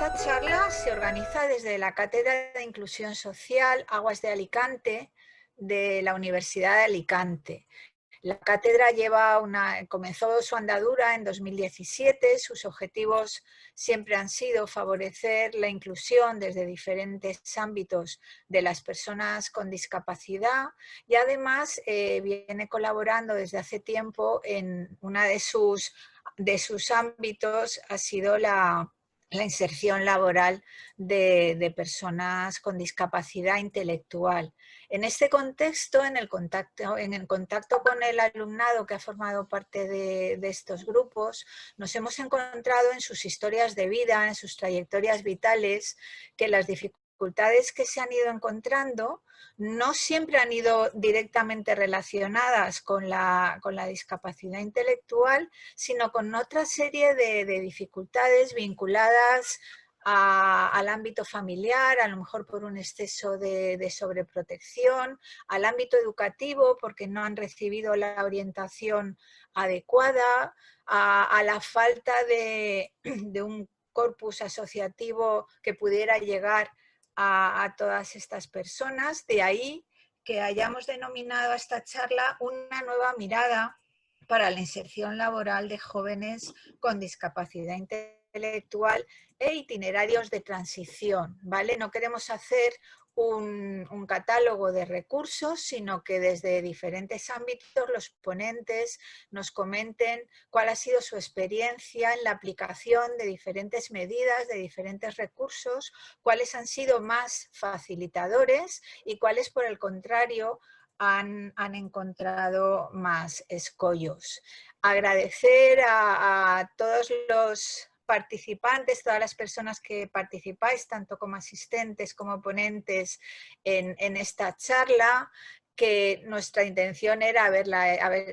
Esta charla se organiza desde la Cátedra de Inclusión Social Aguas de Alicante de la Universidad de Alicante. La cátedra comenzó su andadura en 2017. Sus objetivos siempre han sido favorecer la inclusión desde diferentes ámbitos de las personas con discapacidad y además viene colaborando desde hace tiempo en una de sus ámbitos ha sido la inserción laboral de personas con discapacidad intelectual. En este contexto, en el contacto con el alumnado que ha formado parte de estos grupos, nos hemos encontrado en sus historias de vida, en sus trayectorias vitales, que las dificultades que se han ido encontrando no siempre han ido directamente relacionadas con la discapacidad intelectual, sino con otra serie de dificultades vinculadas al ámbito familiar, a lo mejor por un exceso de sobreprotección, al ámbito educativo porque no han recibido la orientación adecuada, a la falta de un corpus asociativo que pudiera llegar a todas estas personas. De ahí que hayamos denominado a esta charla una nueva mirada para la inserción laboral de jóvenes con discapacidad intelectual e itinerarios de transición, ¿vale? No queremos hacer un catálogo de recursos, sino que desde diferentes ámbitos los ponentes nos comenten cuál ha sido su experiencia en la aplicación de diferentes medidas, de diferentes recursos, cuáles han sido más facilitadores y cuáles, por el contrario, han encontrado más escollos. Agradecer a todos los participantes, todas las personas que participáis, tanto como asistentes como ponentes en esta charla, que nuestra intención era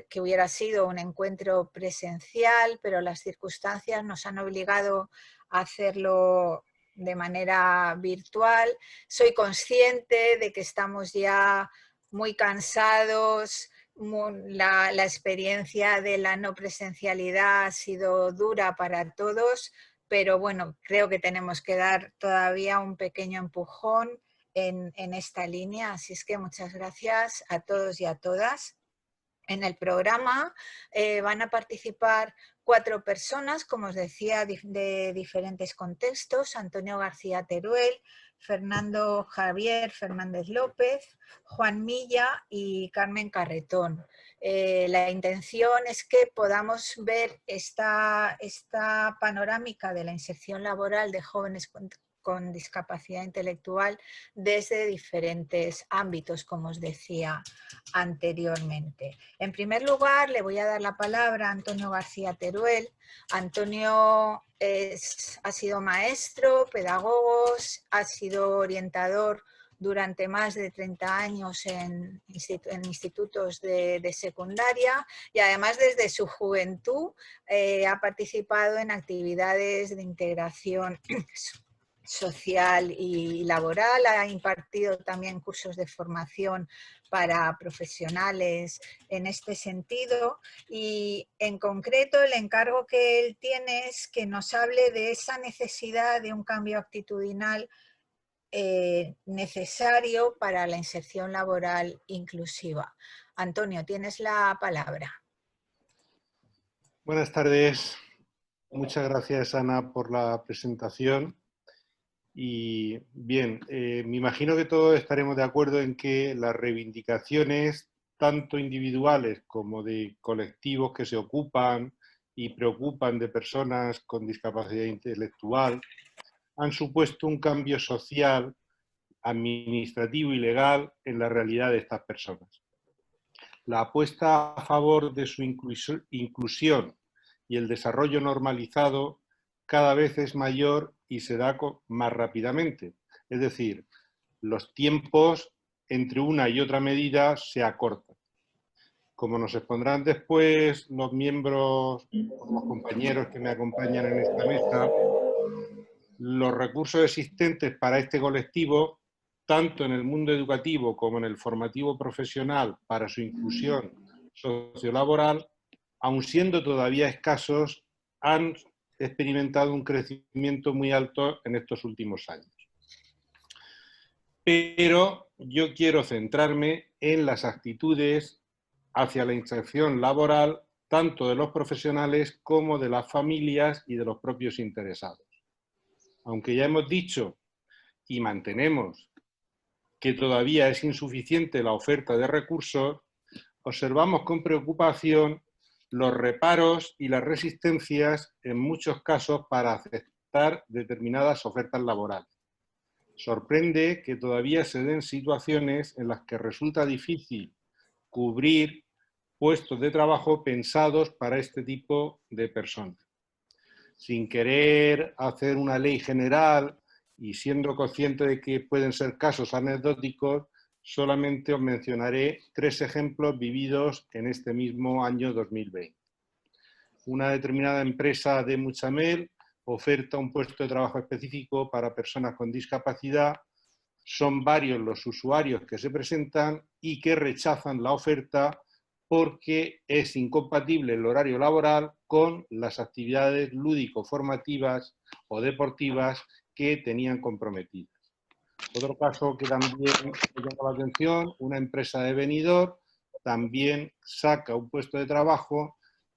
que hubiera sido un encuentro presencial, pero las circunstancias nos han obligado a hacerlo de manera virtual. Soy consciente de que estamos ya muy cansados, la experiencia de la no presencialidad ha sido dura para todos, pero bueno, creo que tenemos que dar todavía un pequeño empujón en esta línea, así es que muchas gracias a todos y a todas. En el programa van a participar 4 personas, como os decía, de diferentes contextos: Antonio García Teruel, Fernando Javier Fernández López, Juan Milla y Carmen Carretón. La intención es que podamos ver esta panorámica de la inserción laboral de jóvenes con discapacidad intelectual desde diferentes ámbitos, como os decía anteriormente. En primer lugar, le voy a dar la palabra a Antonio García Teruel. Antonio ha sido maestro, pedagogo, ha sido orientador durante más de 30 años en institutos de secundaria y además desde su juventud ha participado en actividades de integración social y laboral, ha impartido también cursos de formación para profesionales en este sentido y en concreto el encargo que él tiene es que nos hable de esa necesidad de un cambio actitudinal necesario para la inserción laboral inclusiva. Antonio, tienes la palabra. Buenas tardes. Muchas gracias, Ana, por la presentación. Y bien, me imagino que todos estaremos de acuerdo en que las reivindicaciones, tanto individuales como de colectivos que se ocupan y preocupan de personas con discapacidad intelectual, han supuesto un cambio social, administrativo y legal en la realidad de estas personas. La apuesta a favor de su inclusión y el desarrollo normalizado cada vez es mayor y se da más rápidamente. Es decir, los tiempos entre una y otra medida se acortan. Como nos expondrán después los miembros, los compañeros que me acompañan en esta mesa, los recursos existentes para este colectivo, tanto en el mundo educativo como en el formativo profesional para su inclusión sociolaboral, aun siendo todavía escasos, han experimentado un crecimiento muy alto en estos últimos años. Pero yo quiero centrarme en las actitudes hacia la inserción laboral, tanto de los profesionales como de las familias y de los propios interesados. Aunque ya hemos dicho y mantenemos que todavía es insuficiente la oferta de recursos, observamos con preocupación los reparos y las resistencias en muchos casos para aceptar determinadas ofertas laborales. Sorprende que todavía se den situaciones en las que resulta difícil cubrir puestos de trabajo pensados para este tipo de personas. Sin querer hacer una ley general y siendo consciente de que pueden ser casos anecdóticos, solamente os mencionaré 3 ejemplos vividos en este mismo año 2020. Una determinada empresa de Mutxamel oferta un puesto de trabajo específico para personas con discapacidad. Son varios los usuarios que se presentan y que rechazan la oferta porque es incompatible el horario laboral con las actividades lúdico-formativas o deportivas que tenían comprometidas. Otro caso que también me llama la atención, una empresa de Benidorm también saca un puesto de trabajo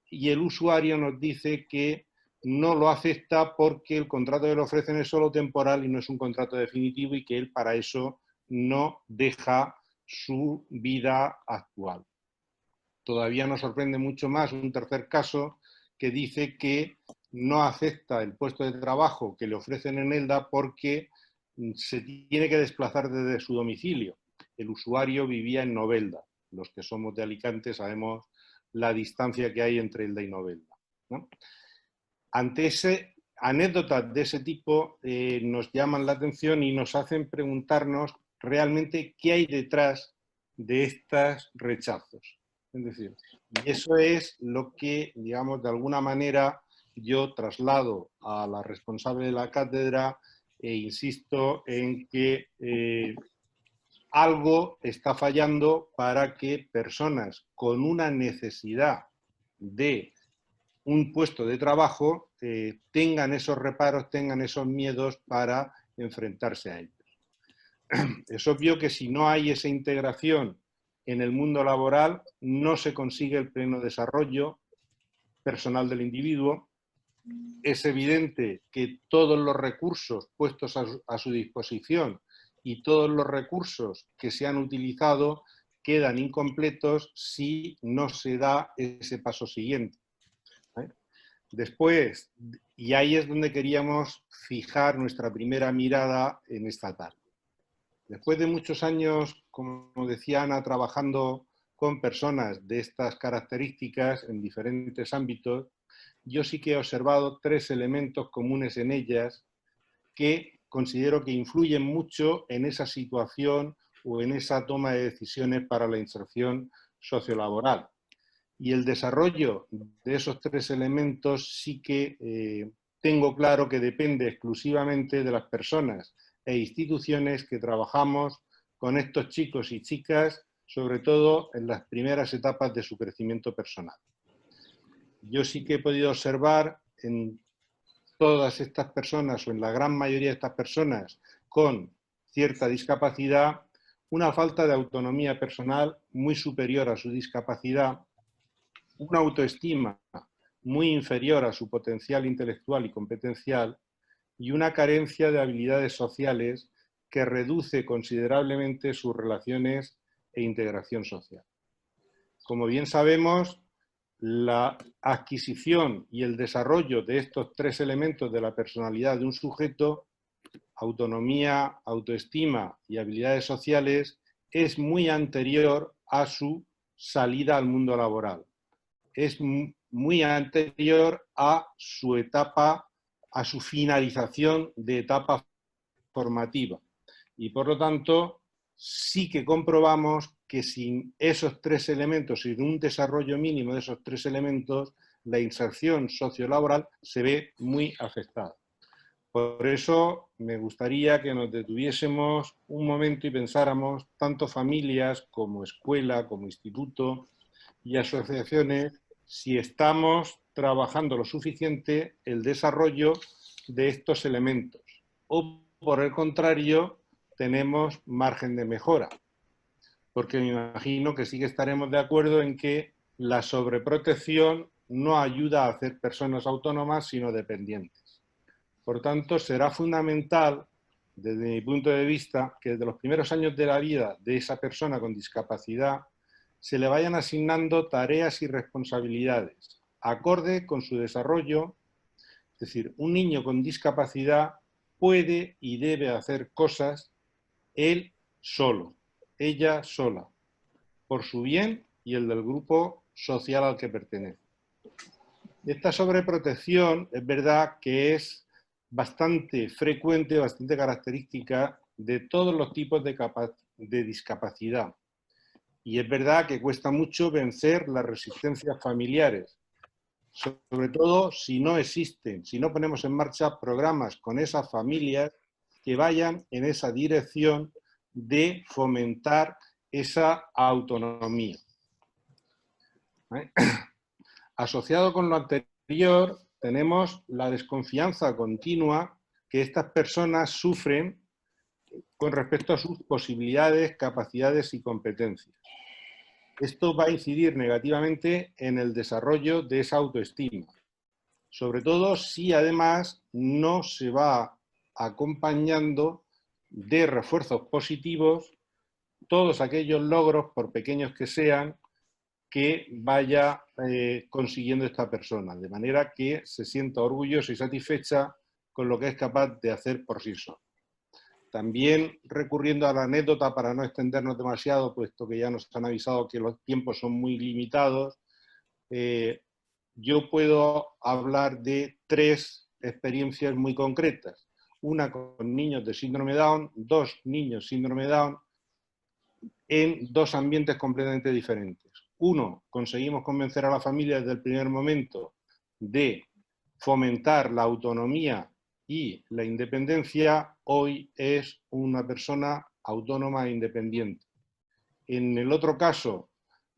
y el usuario nos dice que no lo acepta porque el contrato que le ofrecen es solo temporal y no es un contrato definitivo y que él para eso no deja su vida actual. Todavía nos sorprende mucho más un tercer caso que dice que no acepta el puesto de trabajo que le ofrecen en ELDA porque se tiene que desplazar desde su domicilio. El usuario vivía en Novelda. Los que somos de Alicante sabemos la distancia que hay entre ELDA y Novelda, ¿no? Ante anécdotas de ese tipo nos llaman la atención y nos hacen preguntarnos realmente qué hay detrás de estos rechazos. Es decir, y eso es lo que, digamos, de alguna manera yo traslado a la responsable de la cátedra e insisto en que algo está fallando para que personas con una necesidad de un puesto de trabajo tengan esos reparos, tengan esos miedos para enfrentarse a ellos. Es obvio que si no hay esa integración en el mundo laboral, no se consigue el pleno desarrollo personal del individuo. Es evidente que todos los recursos puestos a su disposición y todos los recursos que se han utilizado quedan incompletos si no se da ese paso siguiente. Después, y ahí es donde queríamos fijar nuestra primera mirada en esta tarde. Después de muchos años, como decía Ana, trabajando con personas de estas características en diferentes ámbitos, yo sí que he observado 3 elementos comunes en ellas que considero que influyen mucho en esa situación o en esa toma de decisiones para la inserción sociolaboral. Y el desarrollo de esos 3 elementos sí que tengo claro que depende exclusivamente de las personas e instituciones que trabajamos con estos chicos y chicas, sobre todo en las primeras etapas de su crecimiento personal. Yo sí que he podido observar en todas estas personas, o en la gran mayoría de estas personas con cierta discapacidad, una falta de autonomía personal muy superior a su discapacidad, una autoestima muy inferior a su potencial intelectual y competencial y una carencia de habilidades sociales que reduce considerablemente sus relaciones e integración social. Como bien sabemos, la adquisición y el desarrollo de estos 3 elementos de la personalidad de un sujeto, autonomía, autoestima y habilidades sociales, es muy anterior a su salida al mundo laboral. Es muy anterior a su etapa, a su finalización de etapa formativa. Y por lo tanto, sí que comprobamos que sin esos 3 elementos, sin un desarrollo mínimo de esos 3 elementos, la inserción sociolaboral se ve muy afectada. Por eso me gustaría que nos detuviésemos un momento y pensáramos, tanto familias como escuela, como instituto y asociaciones, si estamos trabajando lo suficiente el desarrollo de estos elementos, o por el contrario, tenemos margen de mejora. Porque me imagino que sí que estaremos de acuerdo en que la sobreprotección no ayuda a hacer personas autónomas, sino dependientes. Por tanto, será fundamental, desde mi punto de vista, que desde los primeros años de la vida de esa persona con discapacidad se le vayan asignando tareas y responsabilidades acorde con su desarrollo. Es decir, un niño con discapacidad puede y debe hacer cosas él solo, ella sola, por su bien y el del grupo social al que pertenece. Esta sobreprotección es verdad que es bastante frecuente, bastante característica de todos los tipos de discapacidad. Y es verdad que cuesta mucho vencer las resistencias familiares, sobre todo si no existen, si no ponemos en marcha programas con esas familias que vayan en esa dirección de fomentar esa autonomía. Asociado con lo anterior, tenemos la desconfianza continua que estas personas sufren con respecto a sus posibilidades, capacidades y competencias. Esto va a incidir negativamente en el desarrollo de esa autoestima, sobre todo si además no se va acompañando de refuerzos positivos todos aquellos logros, por pequeños que sean, que vaya consiguiendo esta persona, de manera que se sienta orgullosa y satisfecha con lo que es capaz de hacer por sí sola. También recurriendo a la anécdota para no extendernos demasiado, puesto que ya nos han avisado que los tiempos son muy limitados, yo puedo hablar de 3 experiencias muy concretas. Una con niños de síndrome Down, 2 niños síndrome Down, en 2 ambientes completamente diferentes. Uno, conseguimos convencer a la familia desde el primer momento de fomentar la autonomía y la independencia. Hoy es una persona autónoma e independiente. En el otro caso,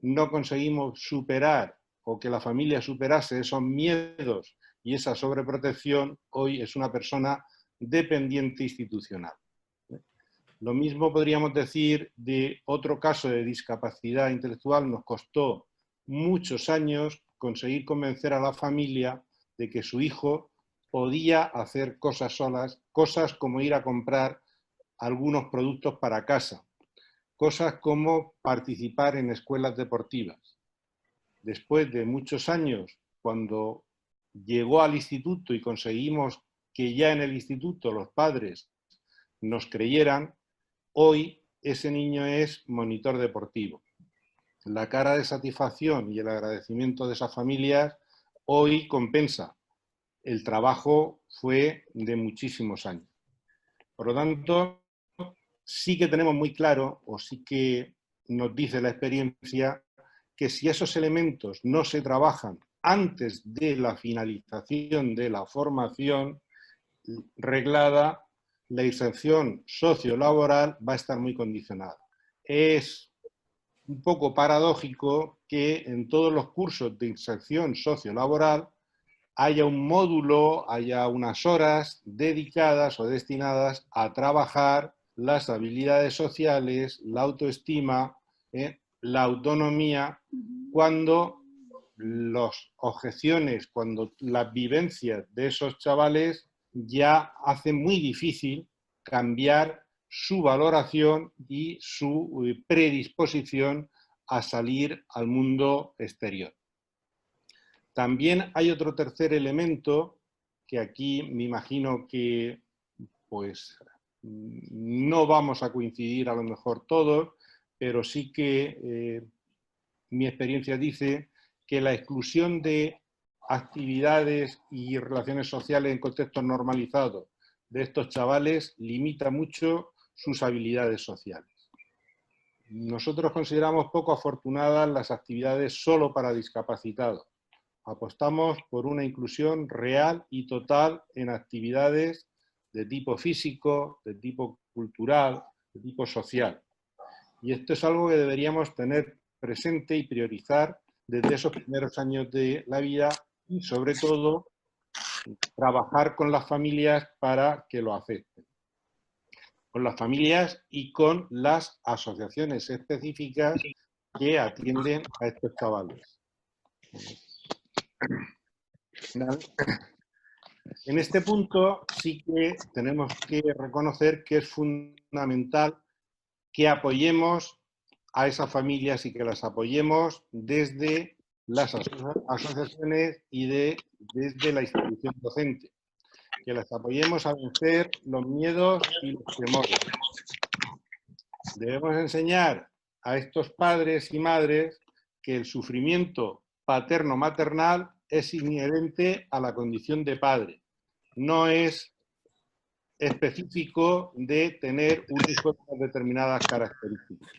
no conseguimos superar o que la familia superase esos miedos y esa sobreprotección. Hoy es una persona dependiente institucional. Lo mismo podríamos decir de otro caso de discapacidad intelectual. Nos costó muchos años conseguir convencer a la familia de que su hijo podía hacer cosas solas, cosas como ir a comprar algunos productos para casa, cosas como participar en escuelas deportivas. Después de muchos años, cuando llegó al instituto y conseguimos que ya en el instituto los padres nos creyeran, hoy ese niño es monitor deportivo. La cara de satisfacción y el agradecimiento de esas familias hoy compensa. El trabajo fue de muchísimos años. Por lo tanto, sí que tenemos muy claro, o sí que nos dice la experiencia, que si esos elementos no se trabajan antes de la finalización de la formación reglada, la inserción sociolaboral va a estar muy condicionada. Es un poco paradójico que en todos los cursos de inserción sociolaboral haya un módulo, haya unas horas dedicadas o destinadas a trabajar las habilidades sociales, la autoestima, la autonomía, cuando las objeciones, cuando las vivencias de esos chavales ya hacen muy difícil cambiar su valoración y su predisposición a salir al mundo exterior. También hay otro tercer elemento que aquí me imagino que pues no vamos a coincidir a lo mejor todos, pero sí que mi experiencia dice que la exclusión de actividades y relaciones sociales en contextos normalizados de estos chavales limita mucho sus habilidades sociales. Nosotros consideramos poco afortunadas las actividades solo para discapacitados. Apostamos por una inclusión real y total en actividades de tipo físico, de tipo cultural, de tipo social. Y esto es algo que deberíamos tener presente y priorizar desde esos primeros años de la vida y, sobre todo, trabajar con las familias para que lo acepten. Con las familias y con las asociaciones específicas que atienden a estos chavales. En este punto sí que tenemos que reconocer que es fundamental que apoyemos a esas familias y que las apoyemos desde las asociaciones y desde la institución docente. Que las apoyemos a vencer los miedos y los temores. Debemos enseñar a estos padres y madres que el sufrimiento paterno-maternal es inherente a la condición de padre. No es específico de tener un hijo con determinadas características.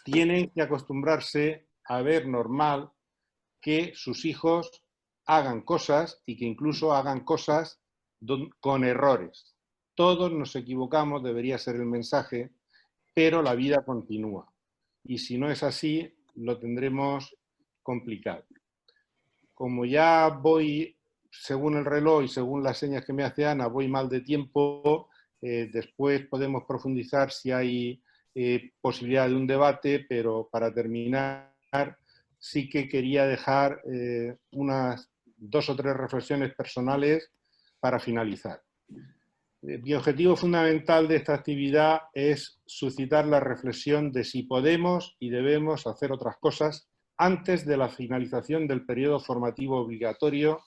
Tienen que acostumbrarse a ver normal que sus hijos hagan cosas y que incluso hagan cosas con errores. Todos nos equivocamos, debería ser el mensaje, pero la vida continúa. Y si no es así, lo tendremos complicado. Como ya voy, según el reloj y según las señas que me hace Ana, voy mal de tiempo, después podemos profundizar si hay posibilidad de un debate, pero para terminar, sí que quería dejar unas 2 o 3 reflexiones personales para finalizar. Mi objetivo fundamental de esta actividad es suscitar la reflexión de si podemos y debemos hacer otras cosas antes de la finalización del periodo formativo obligatorio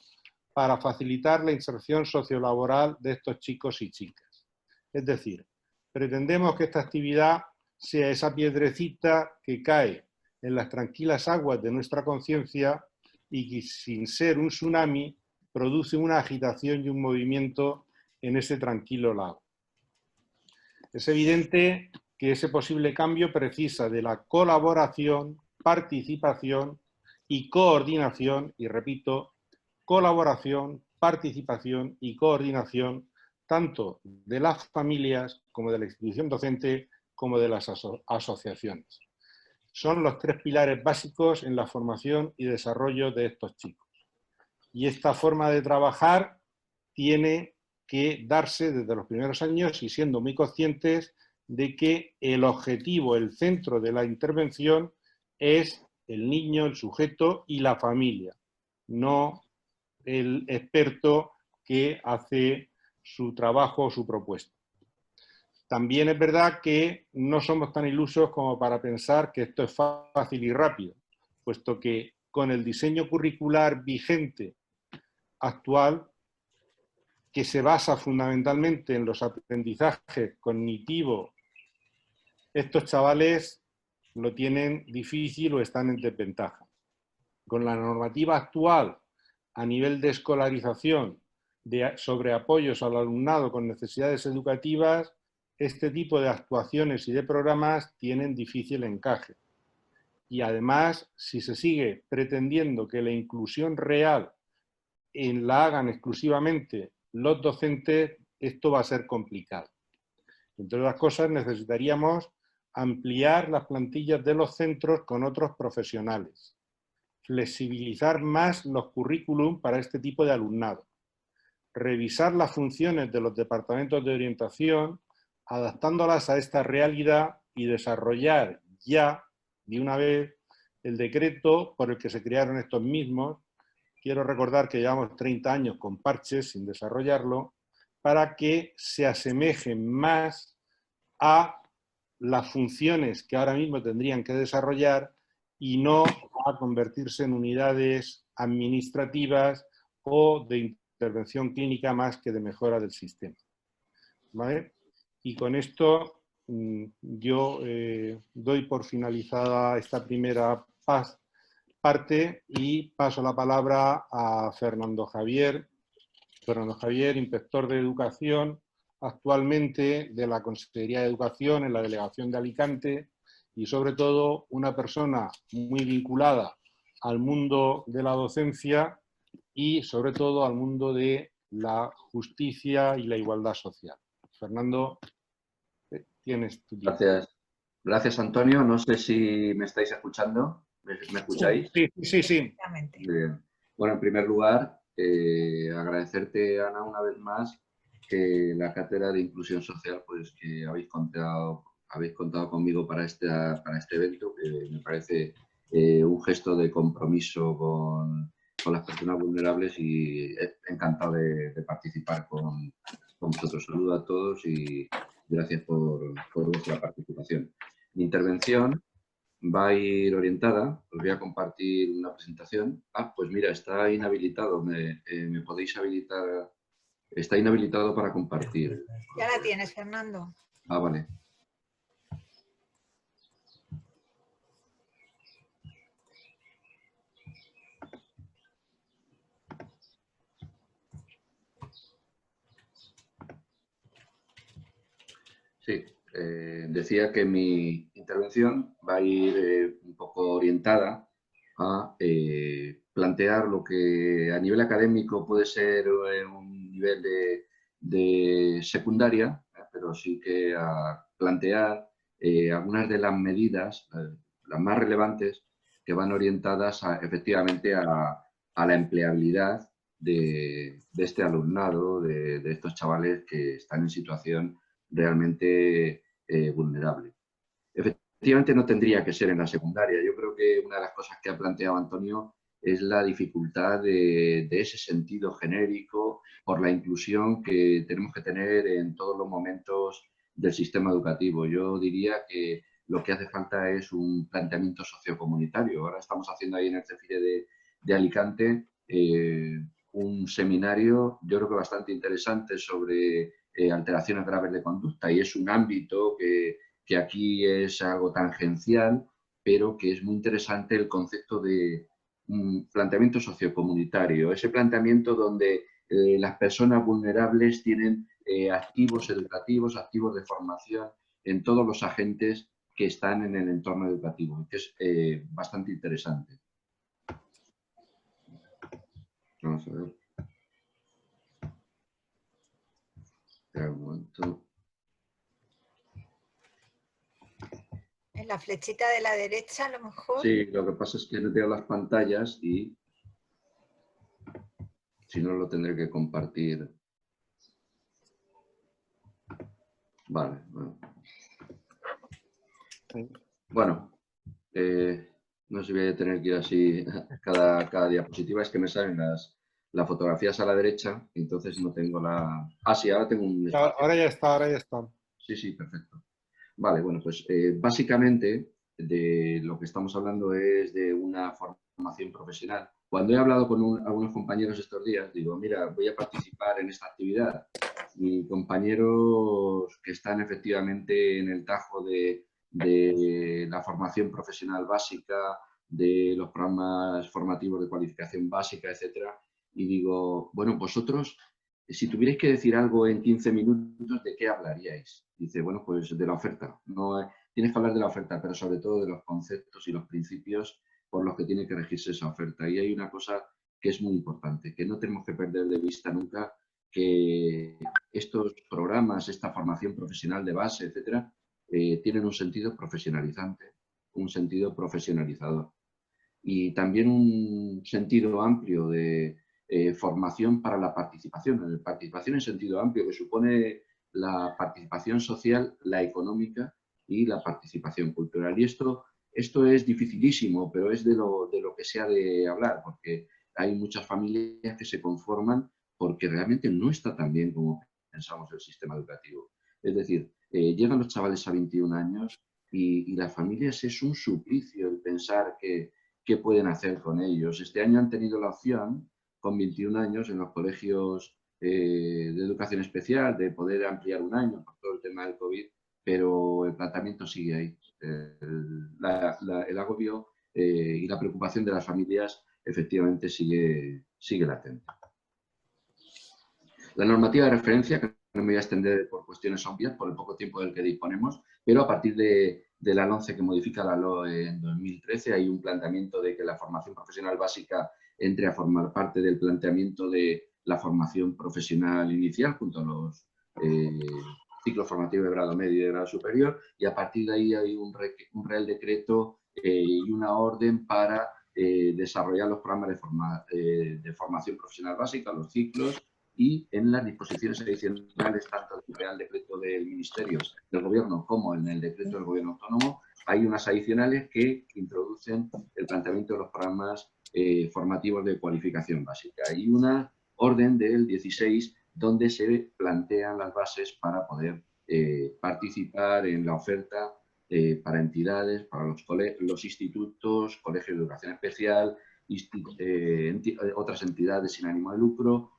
para facilitar la inserción sociolaboral de estos chicos y chicas. Es decir, pretendemos que esta actividad sea esa piedrecita que cae en las tranquilas aguas de nuestra conciencia y que, sin ser un tsunami, produce una agitación y un movimiento en ese tranquilo lago. Es evidente que ese posible cambio precisa de la colaboración, participación y coordinación, y repito, colaboración, participación y coordinación, tanto de las familias como de la institución docente como de las asociaciones. Son los 3 pilares básicos en la formación y desarrollo de estos chicos. Y esta forma de trabajar tiene que darse desde los primeros años y siendo muy conscientes de que el objetivo, el centro de la intervención es el niño, el sujeto y la familia, no el experto que hace su trabajo o su propuesta. También es verdad que no somos tan ilusos como para pensar que esto es fácil y rápido, puesto que con el diseño curricular vigente actual, que se basa fundamentalmente en los aprendizajes cognitivos, estos chavales lo tienen difícil o están en desventaja. Con la normativa actual a nivel de escolarización sobre apoyos al alumnado con necesidades educativas, este tipo de actuaciones y de programas tienen difícil encaje. Y además, si se sigue pretendiendo que la inclusión real la hagan exclusivamente los docentes, esto va a ser complicado. Entre otras cosas, necesitaríamos ampliar las plantillas de los centros con otros profesionales, flexibilizar más los currículum para este tipo de alumnado, revisar las funciones de los departamentos de orientación, adaptándolas a esta realidad y desarrollar ya, de una vez, el decreto por el que se crearon estos mismos. Quiero recordar que llevamos 30 años con parches sin desarrollarlo, para que se asemejen más a las funciones que ahora mismo tendrían que desarrollar y no a convertirse en unidades administrativas o de intervención clínica más que de mejora del sistema. ¿Vale? Y con esto yo doy por finalizada esta primera parte y paso la palabra a Fernando Javier. Fernando Javier, inspector de educación, actualmente de la Consejería de Educación en la Delegación de Alicante y sobre todo una persona muy vinculada al mundo de la docencia y sobre todo al mundo de la justicia y la igualdad social. Fernando, tienes tu tiempo. Gracias. Gracias, Antonio. No sé si me estáis escuchando. ¿Me escucháis? Sí, sí, sí. Muy bien. Bueno, en primer lugar, agradecerte, Ana, una vez más que la cátedra de inclusión social, pues que habéis contado conmigo para este evento, que me parece un gesto de compromiso con las personas vulnerables y encantado de participar con vosotros. Saludo a todos y gracias por vuestra participación. Mi intervención va a ir orientada, os voy a compartir una presentación. Ah, pues mira, está inhabilitado, me podéis habilitar, está inhabilitado para compartir. Ya la tienes, Fernando. Ah, vale. Sí, decía que mi intervención va a ir un poco orientada a plantear lo que a nivel académico puede ser un nivel de secundaria, pero sí que a plantear algunas de las medidas, las más relevantes, que van orientadas efectivamente a la empleabilidad de este alumnado, de estos chavales que están en situación realmente vulnerable. Efectivamente no tendría que ser en la secundaria. Yo creo que una de las cosas que ha planteado Antonio es la dificultad de ese sentido genérico por la inclusión que tenemos que tener en todos los momentos del sistema educativo. Yo diría que lo que hace falta es un planteamiento sociocomunitario. Ahora estamos haciendo ahí en el CEFIRE de Alicante un seminario, yo creo que bastante interesante, sobre alteraciones graves de conducta, y es un ámbito que aquí es algo tangencial, pero que es muy interesante el concepto de un planteamiento sociocomunitario, ese planteamiento donde las personas vulnerables tienen activos educativos, activos de formación en todos los agentes que están en el entorno educativo, que es bastante interesante. Vamos a ver. Espera un momento. En la flechita de la derecha, a lo mejor. Sí, lo que pasa es que no tengo las pantallas y si no lo tendré que compartir. Vale, bueno. Bueno, no sé si voy a tener que ir así cada diapositiva, es que me salen las fotografías a la derecha, entonces no tengo la... Ah, sí, ahora tengo un espacio. Ahora ya está, ahora ya está. Sí, sí, perfecto. Vale, bueno, pues básicamente de lo que estamos hablando es de una formación profesional. Cuando he hablado con algunos compañeros estos días, digo, mira, voy a participar en esta actividad. Y compañeros que están efectivamente en el tajo de la formación profesional básica, de los programas formativos de cualificación básica, etcétera. Y digo, bueno, vosotros, si tuvierais que decir algo en 15 minutos, ¿de qué hablaríais? Dice, bueno, pues de la oferta. No, tienes que hablar de la oferta, pero sobre todo de los conceptos y los principios por los que tiene que regirse esa oferta. Y hay una cosa que es muy importante, que no tenemos que perder de vista nunca, que estos programas, esta formación profesional de base, etcétera, tienen un sentido profesionalizante, un sentido profesionalizador y también un sentido amplio de formación para la participación. Participación en sentido amplio, que supone la participación social, la económica y la participación cultural. Y esto es dificilísimo, pero es de lo que se ha de hablar, porque hay muchas familias que se conforman porque realmente no está tan bien como pensamos el sistema educativo. Es decir, llegan los chavales a 21 años y las familias es un suplicio el pensar qué pueden hacer con ellos. Este año han tenido la opción, con 21 años, en los colegios de educación especial, de poder ampliar un año por todo el tema del COVID, pero el planteamiento sigue ahí. El agobio y la preocupación de las familias efectivamente sigue latente. La normativa de referencia, que no me voy a extender por cuestiones obvias, por el poco tiempo del que disponemos, pero a partir de la LOMCE, que modifica la LOE en 2013, hay un planteamiento de que la formación profesional básica entre a formar parte del planteamiento de la formación profesional inicial junto a los ciclo formativo de grado medio y de grado superior, y a partir de ahí hay un Real Decreto y una orden para desarrollar los programas de formación profesional básica, los ciclos, y en las disposiciones adicionales, tanto del Real Decreto del Ministerio del Gobierno como en el Decreto del Gobierno Autónomo, hay unas adicionales que introducen el planteamiento de los programas formativos de cualificación básica. Hay una orden del 16 donde se plantean las bases para poder participar en la oferta para entidades, para los institutos, colegios de educación especial, otras entidades sin ánimo de lucro,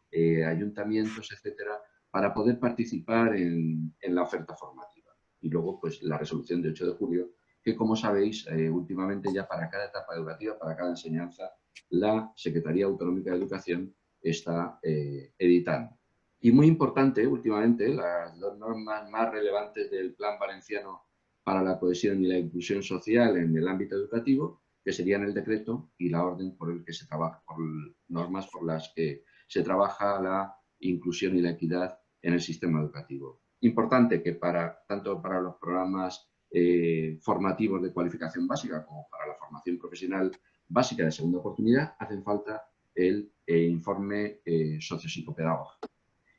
ayuntamientos, etcétera, para poder participar en la oferta formativa. Y luego, pues, la resolución de 8 de julio, que, como sabéis, últimamente ya para cada etapa educativa, para cada enseñanza, la Secretaría Autonómica de Educación está editando. Y muy importante, últimamente, las dos normas más relevantes del Plan Valenciano para la cohesión y la inclusión social en el ámbito educativo, que serían el decreto y la orden por el que se trabaja, por normas por las que se trabaja la inclusión y la equidad en el sistema educativo. Importante que tanto para los programas formativos de cualificación básica como para la formación profesional básica de segunda oportunidad hacen falta el informe sociopsicopedagógico,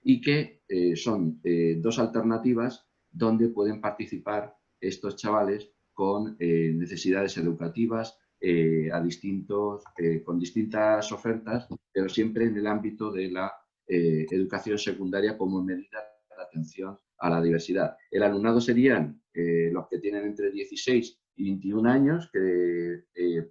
y que son dos alternativas donde pueden participar estos chavales con necesidades educativas con distintas ofertas, pero siempre en el ámbito de la educación secundaria como medida de atención a la diversidad. El alumnado serían los que tienen entre 16 y 21 años, que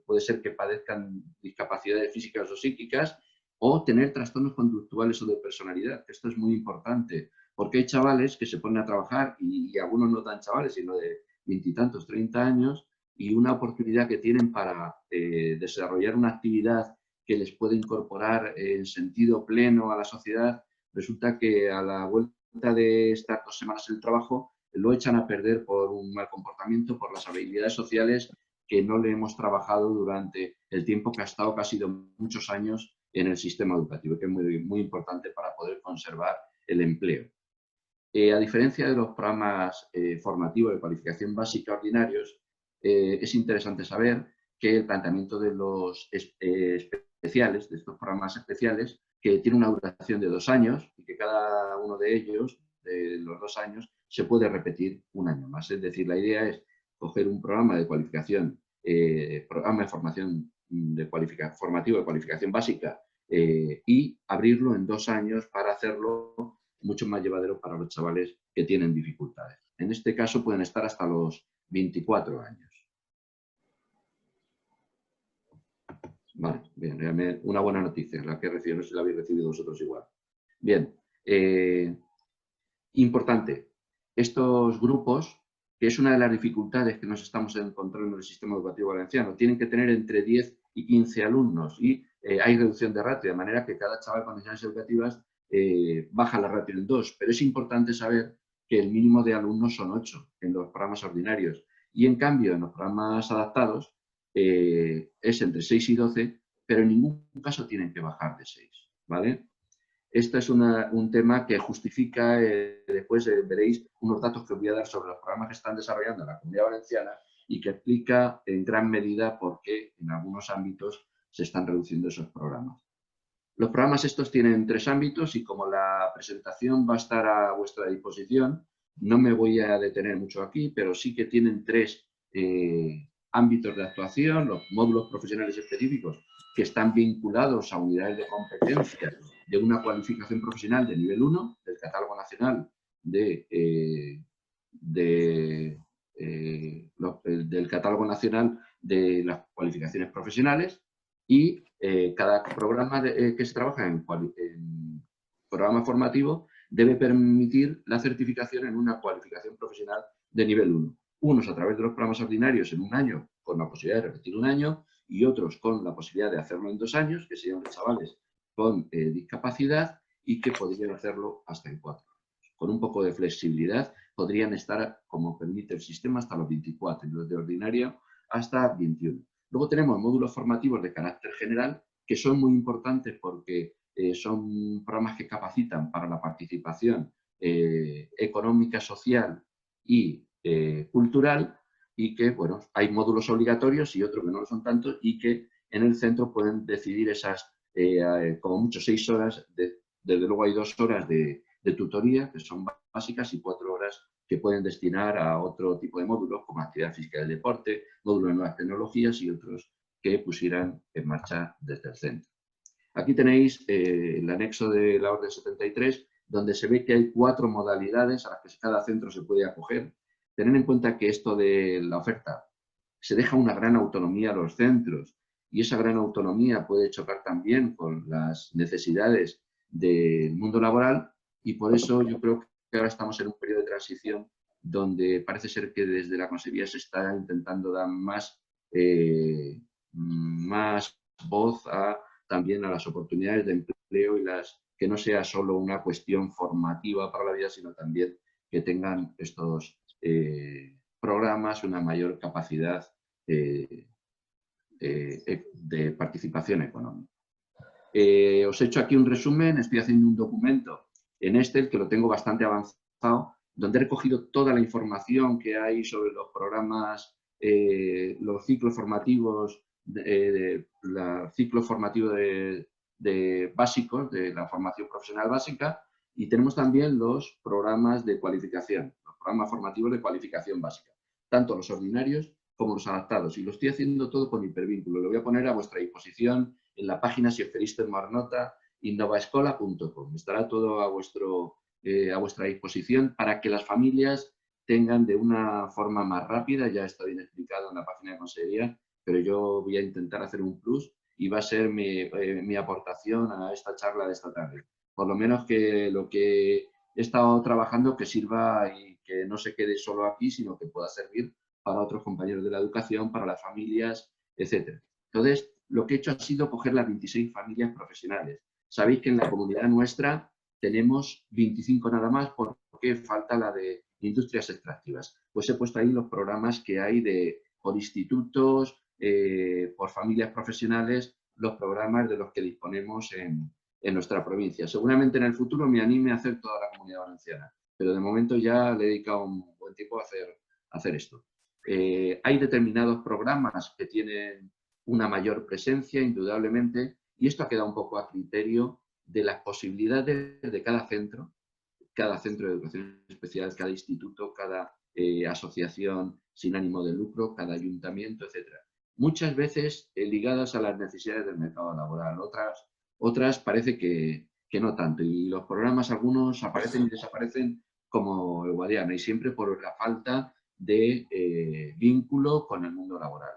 puede ser que padezcan discapacidades físicas o psíquicas, o tener trastornos conductuales o de personalidad. Esto es muy importante, porque hay chavales que se ponen a trabajar, y algunos no tan chavales, sino de 20 y tantos, 30 años, y una oportunidad que tienen para desarrollar una actividad que les puede incorporar en sentido pleno a la sociedad, resulta que a la vuelta de estar 2 semanas en el trabajo lo echan a perder por un mal comportamiento, por las habilidades sociales que no le hemos trabajado durante el tiempo que ha estado, que ha sido muchos años, en el sistema educativo, que es muy, muy importante para poder conservar el empleo. A diferencia de los programas formativos de cualificación básica ordinarios, es interesante saber que el planteamiento de los especiales, de estos programas especiales, que tiene una duración de 2 años y que cada uno de ellos, de los 2 años, se puede repetir un año más. Es decir, la idea es coger un programa de cualificación, programa de formación formativo de cualificación básica, y abrirlo en 2 años para hacerlo mucho más llevadero para los chavales que tienen dificultades. En este caso pueden estar hasta los 24 años. Vale, bien, una buena noticia, la que he recibido, no sé si la habéis recibido vosotros igual. Bien, importante, estos grupos, que es una de las dificultades que nos estamos encontrando en el sistema educativo valenciano, tienen que tener entre 10 y 15 alumnos y hay reducción de ratio, de manera que cada chaval con necesidades educativas baja la ratio en 2, pero es importante saber que el mínimo de alumnos son 8 en los programas ordinarios, y en cambio en los programas adaptados es entre 6 y 12, pero en ningún caso tienen que bajar de 6, ¿vale? Este es un tema que justifica, después veréis unos datos que os voy a dar sobre los programas que están desarrollando en la Comunidad Valenciana y que explica en gran medida por qué en algunos ámbitos se están reduciendo esos programas. Los programas estos tienen 3 ámbitos y como la presentación va a estar a vuestra disposición, no me voy a detener mucho aquí, pero sí que tienen 3 ámbitos de actuación, los módulos profesionales específicos que están vinculados a unidades de competencia de una cualificación profesional de nivel 1 del Catálogo Nacional del Catálogo Nacional de las Cualificaciones Profesionales, y cada programa que se trabaja en programa formativo debe permitir la certificación en una cualificación profesional de nivel 1. Unos a través de los programas ordinarios en 1 año, con la posibilidad de repetir 1 año, y otros con la posibilidad de hacerlo en 2 años, que serían los chavales con discapacidad y que podrían hacerlo hasta en 4 años. Con un poco de flexibilidad podrían estar, como permite el sistema, hasta los 24 y los de ordinario hasta 21. Luego tenemos módulos formativos de carácter general, que son muy importantes porque son programas que capacitan para la participación económica, social y cultural, y que, bueno, hay módulos obligatorios y otros que no lo son tanto, y que en el centro pueden decidir esas, como mucho, 6 horas, desde luego hay 2 horas de tutoría, que son básicas, y 4 horas que pueden destinar a otro tipo de módulos, como actividad física del deporte, módulos de nuevas tecnologías y otros que pusieran en marcha desde el centro. Aquí tenéis el anexo de la Orden 73, donde se ve que hay 4 modalidades a las que cada centro se puede acoger. Tened en cuenta que esto de la oferta se deja una gran autonomía a los centros, y esa gran autonomía puede chocar también con las necesidades del mundo laboral, y por eso yo creo que ahora estamos en un periodo de transición donde parece ser que desde la Consejería se está intentando dar más voz también a las oportunidades de empleo, y que no sea solo una cuestión formativa para la vida, sino también que tengan estos programas una mayor capacidad de participación económica. Os he hecho aquí un resumen, estoy haciendo un documento en Excel que lo tengo bastante avanzado, donde he recogido toda la información que hay sobre los programas, los ciclos formativos, ciclo formativo de básicos, de la formación profesional básica, y tenemos también los programas de cualificación, los programas formativos de cualificación básica, tanto los ordinarios como los adaptados, y lo estoy haciendo todo con hipervínculo. Lo voy a poner a vuestra disposición en la página, si os queréis tomar nota, innovaescola.com. Estará todo a vuestra disposición para que las familias tengan de una forma más rápida. Ya está bien explicado en la página de Consejería, pero yo voy a intentar hacer un plus y va a ser mi aportación a esta charla de esta tarde. Por lo menos que lo que he estado trabajando que sirva y que no se quede solo aquí, sino que pueda servir para otros compañeros de la educación, para las familias, etc. Entonces, lo que he hecho ha sido coger las 26 familias profesionales. Sabéis que en la comunidad nuestra tenemos 25 nada más, porque falta la de industrias extractivas. Pues he puesto ahí los programas que hay por institutos, por familias profesionales, los programas de los que disponemos en nuestra provincia. Seguramente en el futuro me anime a hacer toda la Comunidad Valenciana, pero de momento ya le he dedicado un buen tiempo a hacer esto. Hay determinados programas que tienen una mayor presencia, indudablemente, y esto ha quedado un poco a criterio de las posibilidades de cada centro de educación especial, cada instituto, cada asociación sin ánimo de lucro, cada ayuntamiento, etc. Muchas veces ligadas a las necesidades del mercado laboral, otras parece que no tanto, y los programas algunos aparecen y desaparecen como el Guadiana, y siempre por la falta de vínculo con el mundo laboral.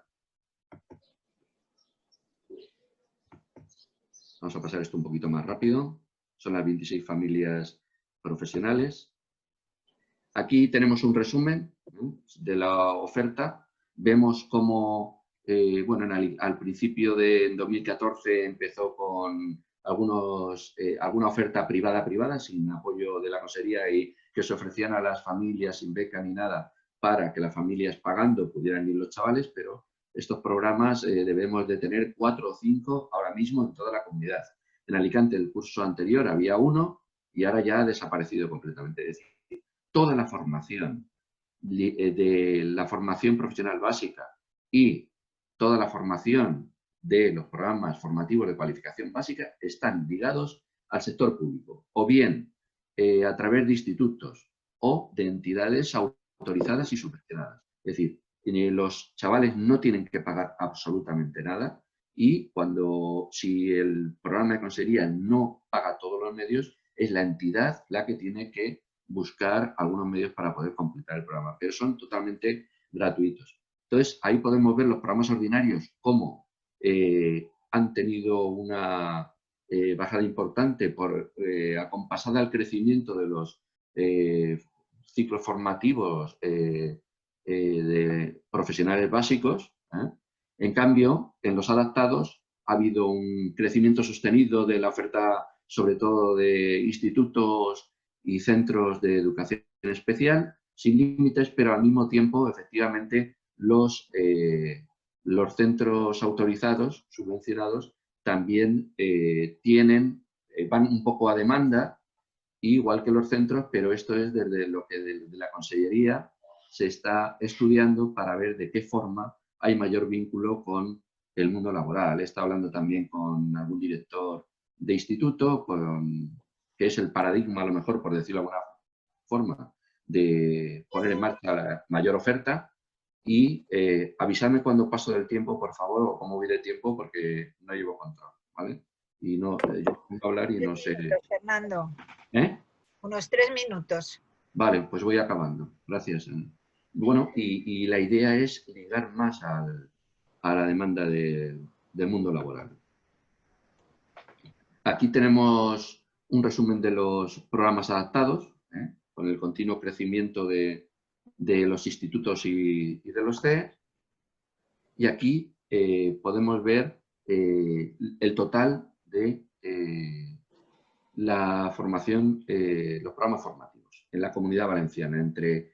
Vamos a pasar esto un poquito más rápido. Son las 26 familias profesionales. Aquí tenemos un resumen de la oferta. Vemos cómo, bueno, al principio de 2014 empezó con alguna oferta privada, sin apoyo de la Consejería, y que se ofrecían a las familias sin beca ni nada, para que las familias pagando pudieran ir los chavales, pero estos programas debemos de tener 4 o 5 ahora mismo en toda la comunidad. En Alicante el curso anterior había 1 y ahora ya ha desaparecido completamente. Es decir, toda la formación de la formación profesional básica y toda la formación de los programas formativos de cualificación básica están ligados al sector público, o bien a través de institutos o de entidades autorizadas y subvencionadas. Es decir, los chavales no tienen que pagar absolutamente nada, y si el programa de consejería no paga todos los medios, es la entidad la que tiene que buscar algunos medios para poder completar el programa, pero son totalmente gratuitos. Entonces, ahí podemos ver los programas ordinarios cómo han tenido una bajada importante acompasada al crecimiento de los ciclos formativos de profesionales básicos. En cambio, en los adaptados ha habido un crecimiento sostenido de la oferta, sobre todo de institutos y centros de educación especial, sin límites, pero al mismo tiempo, efectivamente, los centros autorizados, subvencionados, también van un poco a demanda igual que los centros, pero esto es desde lo que desde la Consellería se está estudiando para ver de qué forma hay mayor vínculo con el mundo laboral. He estado hablando también con algún director de instituto, que es el paradigma, a lo mejor, por decirlo de alguna forma, de poner en marcha la mayor oferta. Y avisadme cuando paso del tiempo, por favor, o cómo voy de tiempo, porque no llevo control, ¿vale? Y no, yo puedo hablar y no sé... Fernando. ¿Eh? Unos 3 minutos. Vale, pues voy acabando. Gracias. Bueno, y la idea es ligar más a la demanda del mundo laboral. Aquí tenemos un resumen de los programas adaptados, con el continuo crecimiento de los institutos y de los CEE. Y aquí podemos ver el total de la formación, los programas formativos en la Comunidad Valenciana, entre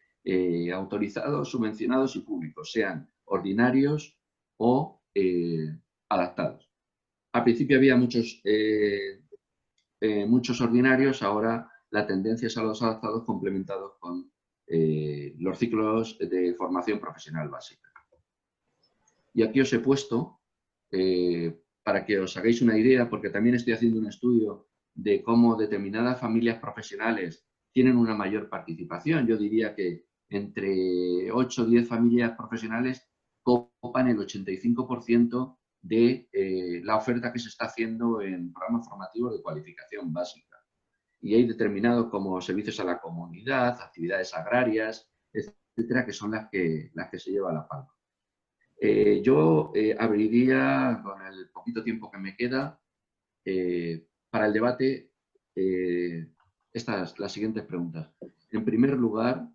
autorizados, subvencionados y públicos, sean ordinarios o adaptados. Al principio había muchos ordinarios, ahora la tendencia es a los adaptados complementados con los ciclos de formación profesional básica. Y aquí os he puesto, para que os hagáis una idea, porque también estoy haciendo un estudio de cómo determinadas familias profesionales tienen una mayor participación. Yo diría que entre 8 o 10 familias profesionales copan el 85% de la oferta que se está haciendo en programas formativos de cualificación básica. Y hay determinados como servicios a la comunidad, actividades agrarias, etcétera, que son las que se lleva la palma. Yo abriría, con el poquito tiempo que me queda, para el debate, las siguientes preguntas. En primer lugar,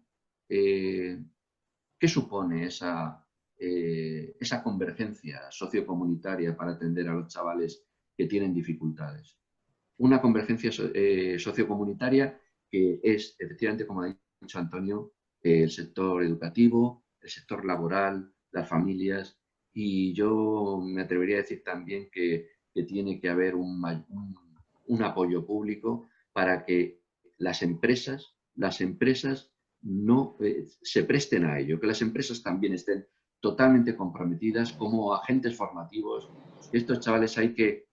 ¿qué supone esa convergencia sociocomunitaria para atender a los chavales que tienen dificultades? Una convergencia sociocomunitaria que es, efectivamente, como ha dicho Antonio, el sector educativo, el sector laboral, las familias, y yo me atrevería a decir también que tiene que haber un apoyo público para que las empresas no se presten a ello, que las empresas también estén totalmente comprometidas como agentes formativos. Estos chavales hay que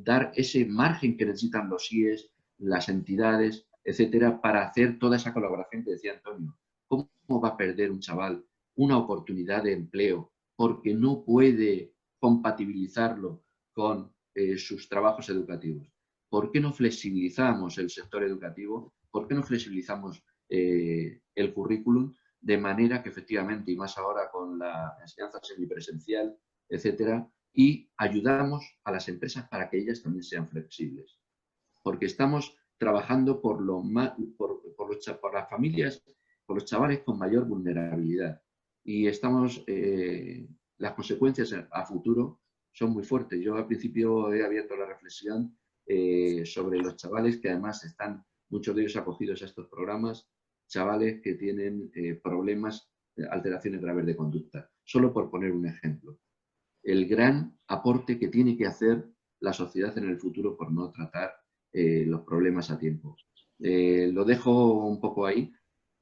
dar ese margen que necesitan los IES, las entidades, etcétera, para hacer toda esa colaboración que decía Antonio. ¿Cómo va a perder un chaval una oportunidad de empleo porque no puede compatibilizarlo con sus trabajos educativos? ¿Por qué no flexibilizamos el sector educativo? ¿Por qué no flexibilizamos el currículum de manera que efectivamente, y más ahora con la enseñanza semipresencial, etcétera, y ayudamos a las empresas para que ellas también sean flexibles? Porque estamos trabajando por las familias, por los chavales con mayor vulnerabilidad. Y las consecuencias a futuro son muy fuertes. Yo al principio he abierto la reflexión sobre los chavales que además están, muchos de ellos acogidos a estos programas, chavales que tienen problemas, alteraciones graves de conducta. Solo por poner un ejemplo. El gran aporte que tiene que hacer la sociedad en el futuro por no tratar los problemas a tiempo. Lo dejo un poco ahí,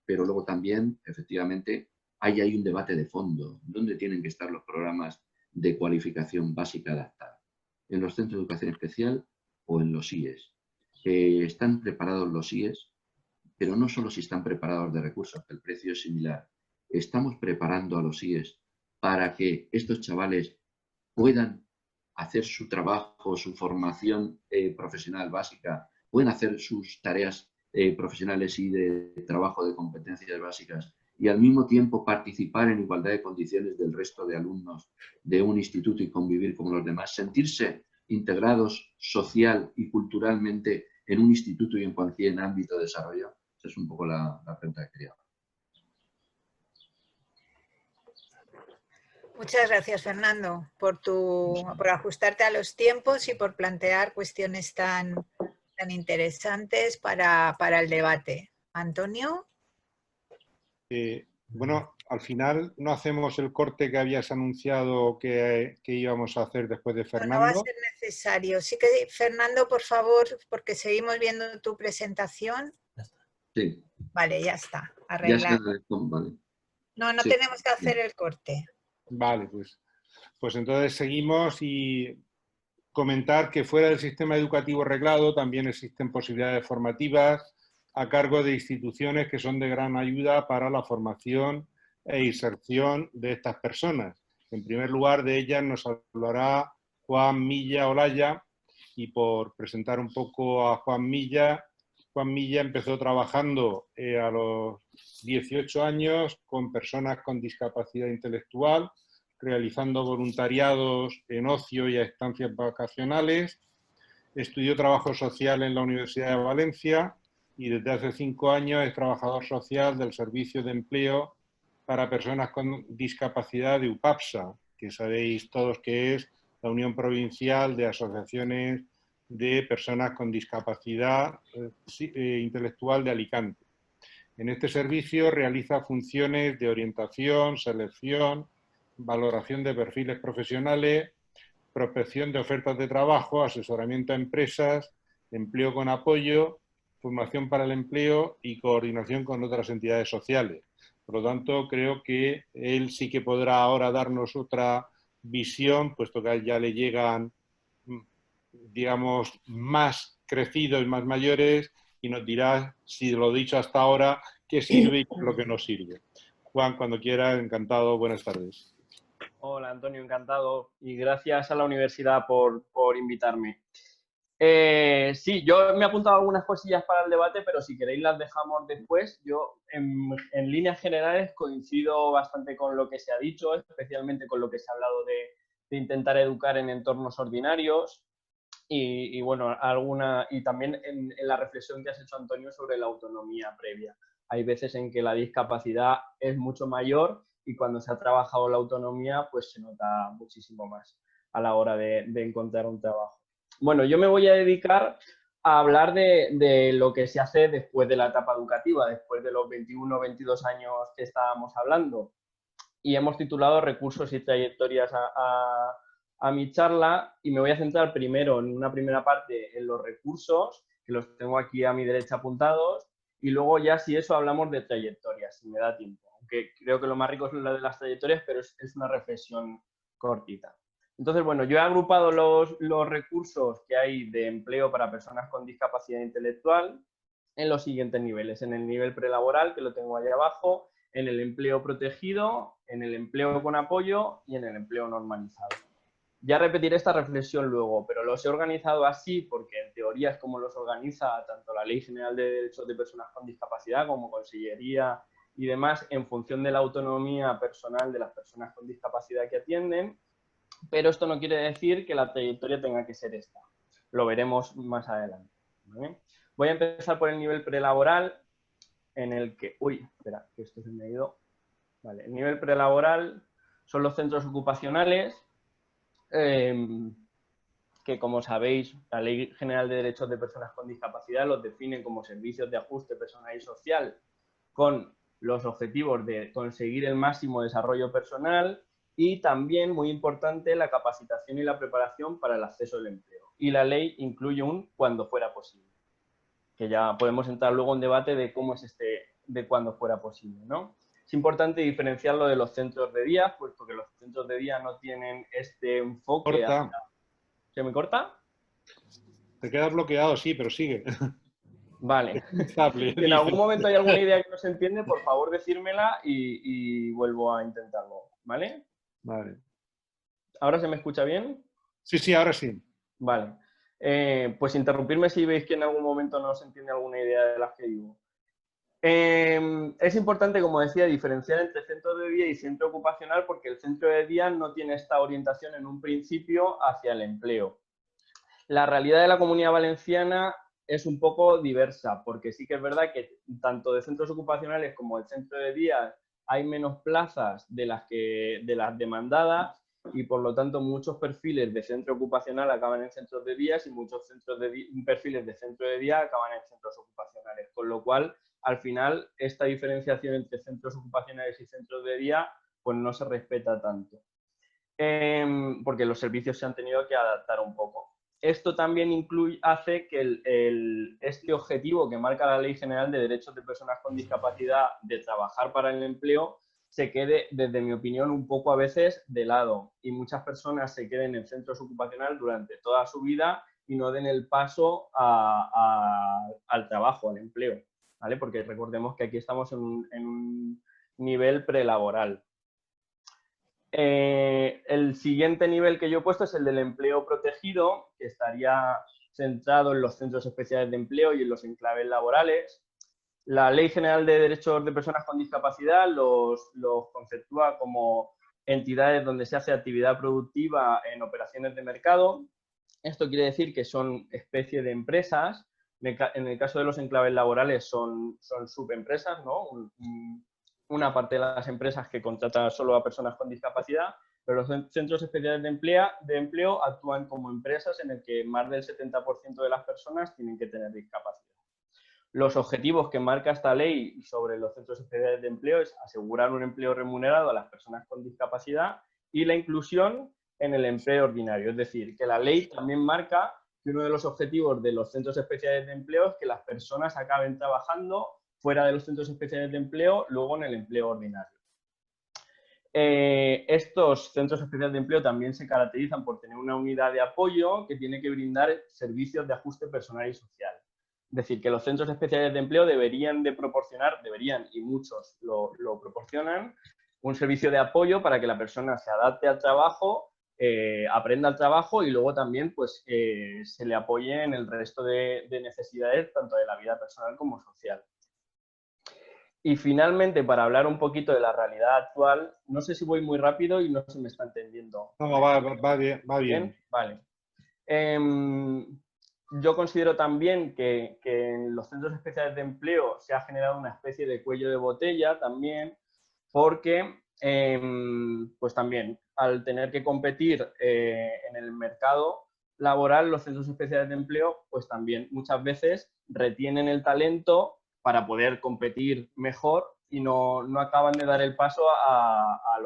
pero luego también, efectivamente, hay un debate de fondo. ¿Dónde tienen que estar los programas de cualificación básica adaptada? ¿En los centros de educación especial o en los IES? ¿Están preparados los IES? Pero no solo si están preparados de recursos, que el precio es similar. Estamos preparando a los IES para que estos chavales puedan hacer su trabajo, su formación profesional básica, pueden hacer sus tareas profesionales y de trabajo de competencias básicas y al mismo tiempo participar en igualdad de condiciones del resto de alumnos de un instituto y convivir con los demás, sentirse integrados social y culturalmente en un instituto y en cualquier ámbito de desarrollo. Esa es un poco la pregunta que quería. Muchas gracias, Fernando, por ajustarte a los tiempos y por plantear cuestiones tan interesantes para el debate. Antonio. Bueno, al final no hacemos el corte que habías anunciado que íbamos a hacer después de No va a Fernando. ser necesario. Sí que, Fernando, por favor, porque seguimos viendo tu presentación. Sí, Vale, ya está, ya arreglado. está, vale. No, no Sí. tenemos que hacer el corte. Vale, pues entonces seguimos y comentar que fuera del sistema educativo reglado también existen posibilidades formativas a cargo de instituciones que son de gran ayuda para la formación e inserción de estas personas. En primer lugar, de ellas nos hablará Juan Milla Olaya, y por presentar un poco a Juan Milla empezó trabajando a los 18 años con personas con discapacidad intelectual, realizando voluntariados en ocio y a estancias vacacionales. Estudió trabajo social en la Universidad de Valencia y desde hace 5 años es trabajador social del Servicio de Empleo para Personas con Discapacidad de UPAPSA, que sabéis todos que es la Unión Provincial de Asociaciones de Personas con Discapacidad Intelectual de Alicante. En este servicio realiza funciones de orientación, selección, valoración de perfiles profesionales, prospección de ofertas de trabajo, asesoramiento a empresas, empleo con apoyo, formación para el empleo y coordinación con otras entidades sociales. Por lo tanto, creo que él sí que podrá ahora darnos otra visión, puesto que a él ya le llegan, digamos, más crecidos, más mayores, y nos dirá, si lo he dicho hasta ahora, qué sirve y lo que no sirve. Juan, cuando quiera, encantado, buenas tardes. Hola Antonio, encantado y gracias a la universidad por invitarme. Sí, yo me he apuntado algunas cosillas para el debate, pero si queréis las dejamos después. Yo en líneas generales coincido bastante con lo que se ha dicho, especialmente con lo que se ha hablado de intentar educar en entornos ordinarios y bueno, y también en la reflexión que has hecho, Antonio, sobre la autonomía previa. Hay veces en que la discapacidad es mucho mayor y cuando se ha trabajado la autonomía, pues se nota muchísimo más a la hora de encontrar un trabajo. Bueno, yo me voy a dedicar a hablar de lo que se hace después de la etapa educativa, después de los 21 o 22 años que estábamos hablando. Y hemos titulado Recursos y trayectorias a mi charla, y me voy a centrar primero en una primera parte en los recursos, que los tengo aquí a mi derecha apuntados, y luego ya si eso hablamos de trayectorias, si me da tiempo. Aunque creo que lo más rico es lo de las trayectorias, pero es una reflexión cortita. Entonces, bueno, yo he agrupado los recursos que hay de empleo para personas con discapacidad intelectual en los siguientes niveles. En el nivel prelaboral, que lo tengo ahí abajo, en el empleo protegido, en el empleo con apoyo y en el empleo normalizado. Ya repetiré esta reflexión luego, pero los he organizado así porque en teoría es como los organiza tanto la Ley General de Derechos de Personas con Discapacidad como Consellería y demás, en función de la autonomía personal de las personas con discapacidad que atienden, pero esto no quiere decir que la trayectoria tenga que ser esta. Lo veremos más adelante, ¿vale? Voy a empezar por el nivel prelaboral, en el que... Uy, espera, que esto se me ha ido. Vale, el nivel prelaboral son los centros ocupacionales, que como sabéis, la Ley General de Derechos de Personas con Discapacidad los define como servicios de ajuste personal y social con los objetivos de conseguir el máximo desarrollo personal y también, muy importante, la capacitación y la preparación para el acceso al empleo. Y la ley incluye un cuando fuera posible, que ya podemos entrar luego en debate de cómo es de cuando fuera posible, ¿no? Es importante diferenciarlo de los centros de día, puesto que los centros de día no tienen este enfoque hacia... ¿Se me corta? Te quedas bloqueado, sí, pero sigue. Vale. Si en algún momento hay alguna idea que no se entiende, por favor decírmela y vuelvo a intentarlo, ¿vale? Vale. ¿Ahora se me escucha bien? Sí, sí, ahora sí. Vale. Pues interrumpirme si veis que en algún momento no se entiende alguna idea de las que digo. Es importante, como decía, diferenciar entre centro de día y centro ocupacional porque el centro de día no tiene esta orientación en un principio hacia el empleo. La realidad de la Comunidad Valenciana es un poco diversa porque sí que es verdad que tanto de centros ocupacionales como del centro de día hay menos plazas de las demandadas y por lo tanto muchos perfiles de centro ocupacional acaban en centros de días y muchos perfiles de centro de día acaban en centros ocupacionales, con lo cual al final esta diferenciación entre centros ocupacionales y centros de día pues no se respeta tanto, porque los servicios se han tenido que adaptar un poco. Esto también hace que este objetivo que marca la Ley General de Derechos de Personas con Discapacidad de trabajar para el empleo se quede, desde mi opinión, un poco a veces de lado y muchas personas se queden en centros ocupacionales durante toda su vida y no den el paso al trabajo, al empleo, ¿vale? Porque recordemos que aquí estamos en un nivel prelaboral. El siguiente nivel que yo he puesto es el del empleo protegido, que estaría centrado en los centros especiales de empleo y en los enclaves laborales. La Ley General de Derechos de Personas con Discapacidad los conceptúa como entidades donde se hace actividad productiva en operaciones de mercado. Esto quiere decir que son especie de empresas. En el caso de los enclaves laborales son subempresas, ¿no? Una parte de las empresas que contratan solo a personas con discapacidad, pero los centros especiales de empleo actúan como empresas en el que más del 70% de las personas tienen que tener discapacidad. Los objetivos que marca esta ley sobre los centros especiales de empleo es asegurar un empleo remunerado a las personas con discapacidad y la inclusión en el empleo ordinario. Es decir, que la ley también marca que uno de los objetivos de los centros especiales de empleo es que las personas acaben trabajando fuera de los centros especiales de empleo, luego en el empleo ordinario. Estos centros especiales de empleo también se caracterizan por tener una unidad de apoyo que tiene que brindar servicios de ajuste personal y social. Es decir, que los centros especiales de empleo deberían y muchos lo proporcionan, un servicio de apoyo para que la persona se adapte al trabajo, aprenda el trabajo y luego también pues, se le apoye en el resto de necesidades, tanto de la vida personal como social. Y finalmente, para hablar un poquito de la realidad actual, no sé si voy muy rápido y no se me está entendiendo. No, va bien. ¿Bien? Vale. Yo considero también que en los centros especiales de empleo se ha generado una especie de cuello de botella también, porque pues también al tener que competir en el mercado laboral, los centros especiales de empleo pues también muchas veces retienen el talento para poder competir mejor y no acaban de dar el paso a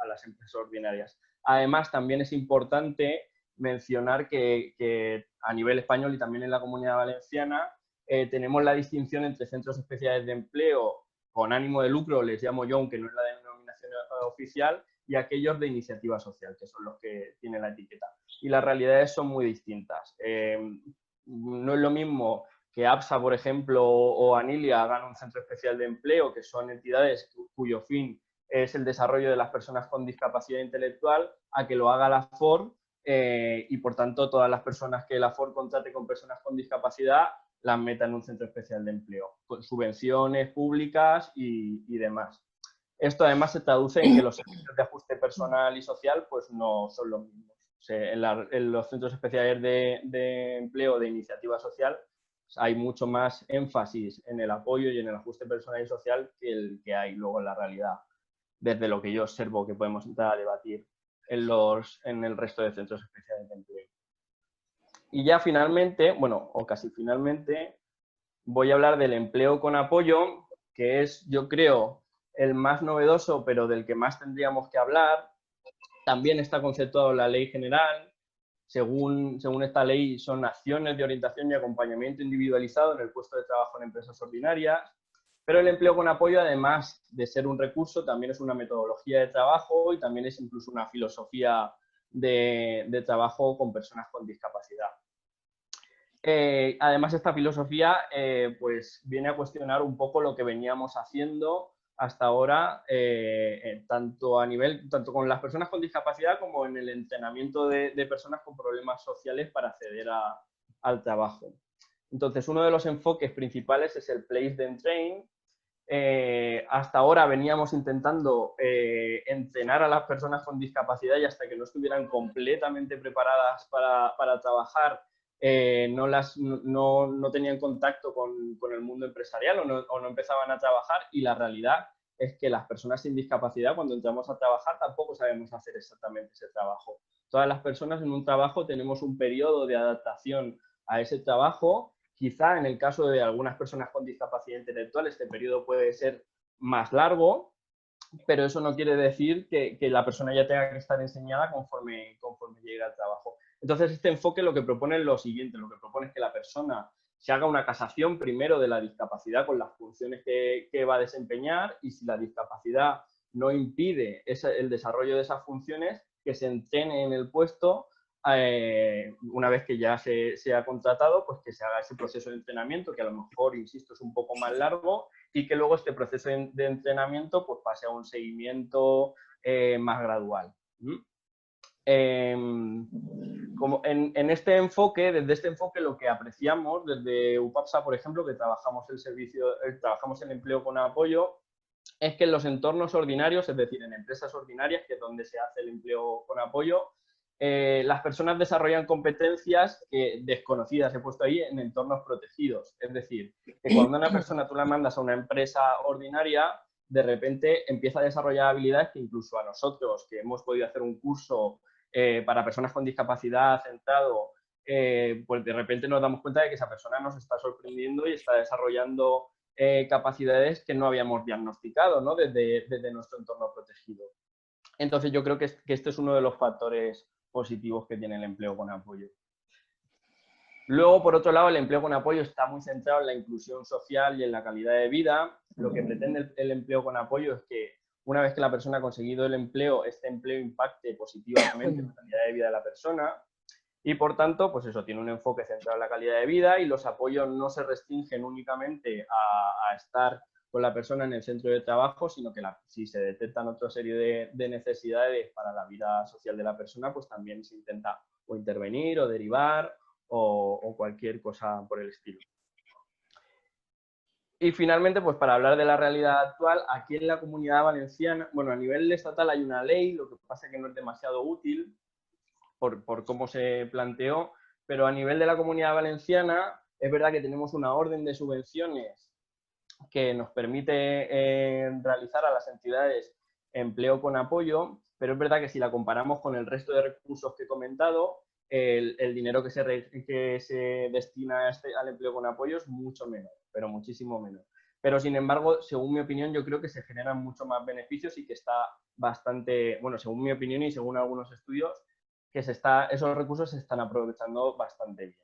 las empresas ordinarias. Además, también es importante mencionar que a nivel español y también en la Comunidad Valenciana tenemos la distinción entre centros especiales de empleo con ánimo de lucro, les llamo yo, aunque no es la denominación oficial, y aquellos de iniciativa social, que son los que tienen la etiqueta. Y las realidades son muy distintas. No es lo mismo que APSA, por ejemplo, o Anilia hagan un centro especial de empleo, que son entidades cuyo fin es el desarrollo de las personas con discapacidad intelectual, a que lo haga la FOR, y por tanto todas las personas que la FOR contrate con personas con discapacidad las meta en un centro especial de empleo, con subvenciones públicas y demás. Esto además se traduce en que los servicios de ajuste personal y social pues no son los mismos. O sea, en los centros especiales de empleo de iniciativa social hay mucho más énfasis en el apoyo y en el ajuste personal y social que el que hay luego en la realidad, desde lo que yo observo que podemos entrar a debatir en el resto de centros especiales de empleo. Y ya finalmente, bueno, o casi finalmente, voy a hablar del empleo con apoyo, que es, yo creo, el más novedoso, pero del que más tendríamos que hablar. También está conceptuado en la Ley General. Según esta ley, son acciones de orientación y acompañamiento individualizado en el puesto de trabajo en empresas ordinarias. Pero el empleo con apoyo, además de ser un recurso, también es una metodología de trabajo y también es incluso una filosofía de trabajo con personas con discapacidad. Además, esta filosofía pues viene a cuestionar un poco lo que veníamos haciendo hasta ahora, tanto con las personas con discapacidad como en el entrenamiento de personas con problemas sociales para acceder al trabajo. Entonces, uno de los enfoques principales es el Place Then Train. Hasta ahora veníamos intentando entrenar a las personas con discapacidad y hasta que no estuvieran completamente preparadas para trabajar, no tenían contacto con el mundo empresarial o no empezaban a trabajar, y la realidad es que las personas sin discapacidad, cuando entramos a trabajar, tampoco sabemos hacer exactamente ese trabajo. Todas las personas en un trabajo tenemos un periodo de adaptación a ese trabajo Quizá en el caso de algunas personas con discapacidad intelectual este periodo puede ser más largo, pero eso no quiere decir que la persona ya tenga que estar enseñada conforme llegue al trabajo. Entonces, este enfoque lo que propone es lo siguiente, lo que propone es que la persona se haga una casación primero de la discapacidad con las funciones que va a desempeñar, y si la discapacidad no impide el desarrollo de esas funciones, que se entrene en el puesto. Una vez que ya se ha contratado, pues que se haga ese proceso de entrenamiento, que a lo mejor, insisto, es un poco más largo, y que luego este proceso de entrenamiento pues pase a un seguimiento más gradual. Como en este enfoque, desde este enfoque, lo que apreciamos desde UPAPSA, por ejemplo, que trabajamos trabajamos el empleo con apoyo, es que en los entornos ordinarios, es decir, en empresas ordinarias, que es donde se hace el empleo con apoyo, las personas desarrollan competencias desconocidas, he puesto ahí, en entornos protegidos. Es decir, que cuando una persona tú la mandas a una empresa ordinaria, de repente empieza a desarrollar habilidades que incluso a nosotros, que hemos podido hacer un curso para personas con discapacidad centrado, pues de repente nos damos cuenta de que esa persona nos está sorprendiendo y está desarrollando capacidades que no habíamos diagnosticado, ¿no? desde nuestro entorno protegido. Entonces yo creo que este es uno de los factores positivos que tiene el empleo con apoyo. Luego, por otro lado, el empleo con apoyo está muy centrado en la inclusión social y en la calidad de vida. Lo que pretende el empleo con apoyo es que una vez que la persona ha conseguido el empleo, este empleo impacte positivamente en la calidad de vida de la persona, y por tanto, pues eso, tiene un enfoque centrado en la calidad de vida, y los apoyos no se restringen únicamente a estar con la persona en el centro de trabajo, sino que si se detectan otra serie de necesidades para la vida social de la persona, pues también se intenta o intervenir o derivar o cualquier cosa por el estilo. Y finalmente, pues para hablar de la realidad actual, aquí en la Comunidad Valenciana, bueno, a nivel estatal hay una ley, lo que pasa es que no es demasiado útil por cómo se planteó, pero a nivel de la Comunidad Valenciana es verdad que tenemos una orden de subvenciones que nos permite realizar a las entidades empleo con apoyo, pero es verdad que si la comparamos con el resto de recursos que he comentado, el dinero que se destina al empleo con apoyo es mucho menos, pero muchísimo menos. Pero, sin embargo, según mi opinión, yo creo que se generan mucho más beneficios y que está bastante, bueno, según mi opinión y según algunos estudios, que esos recursos se están aprovechando bastante bien.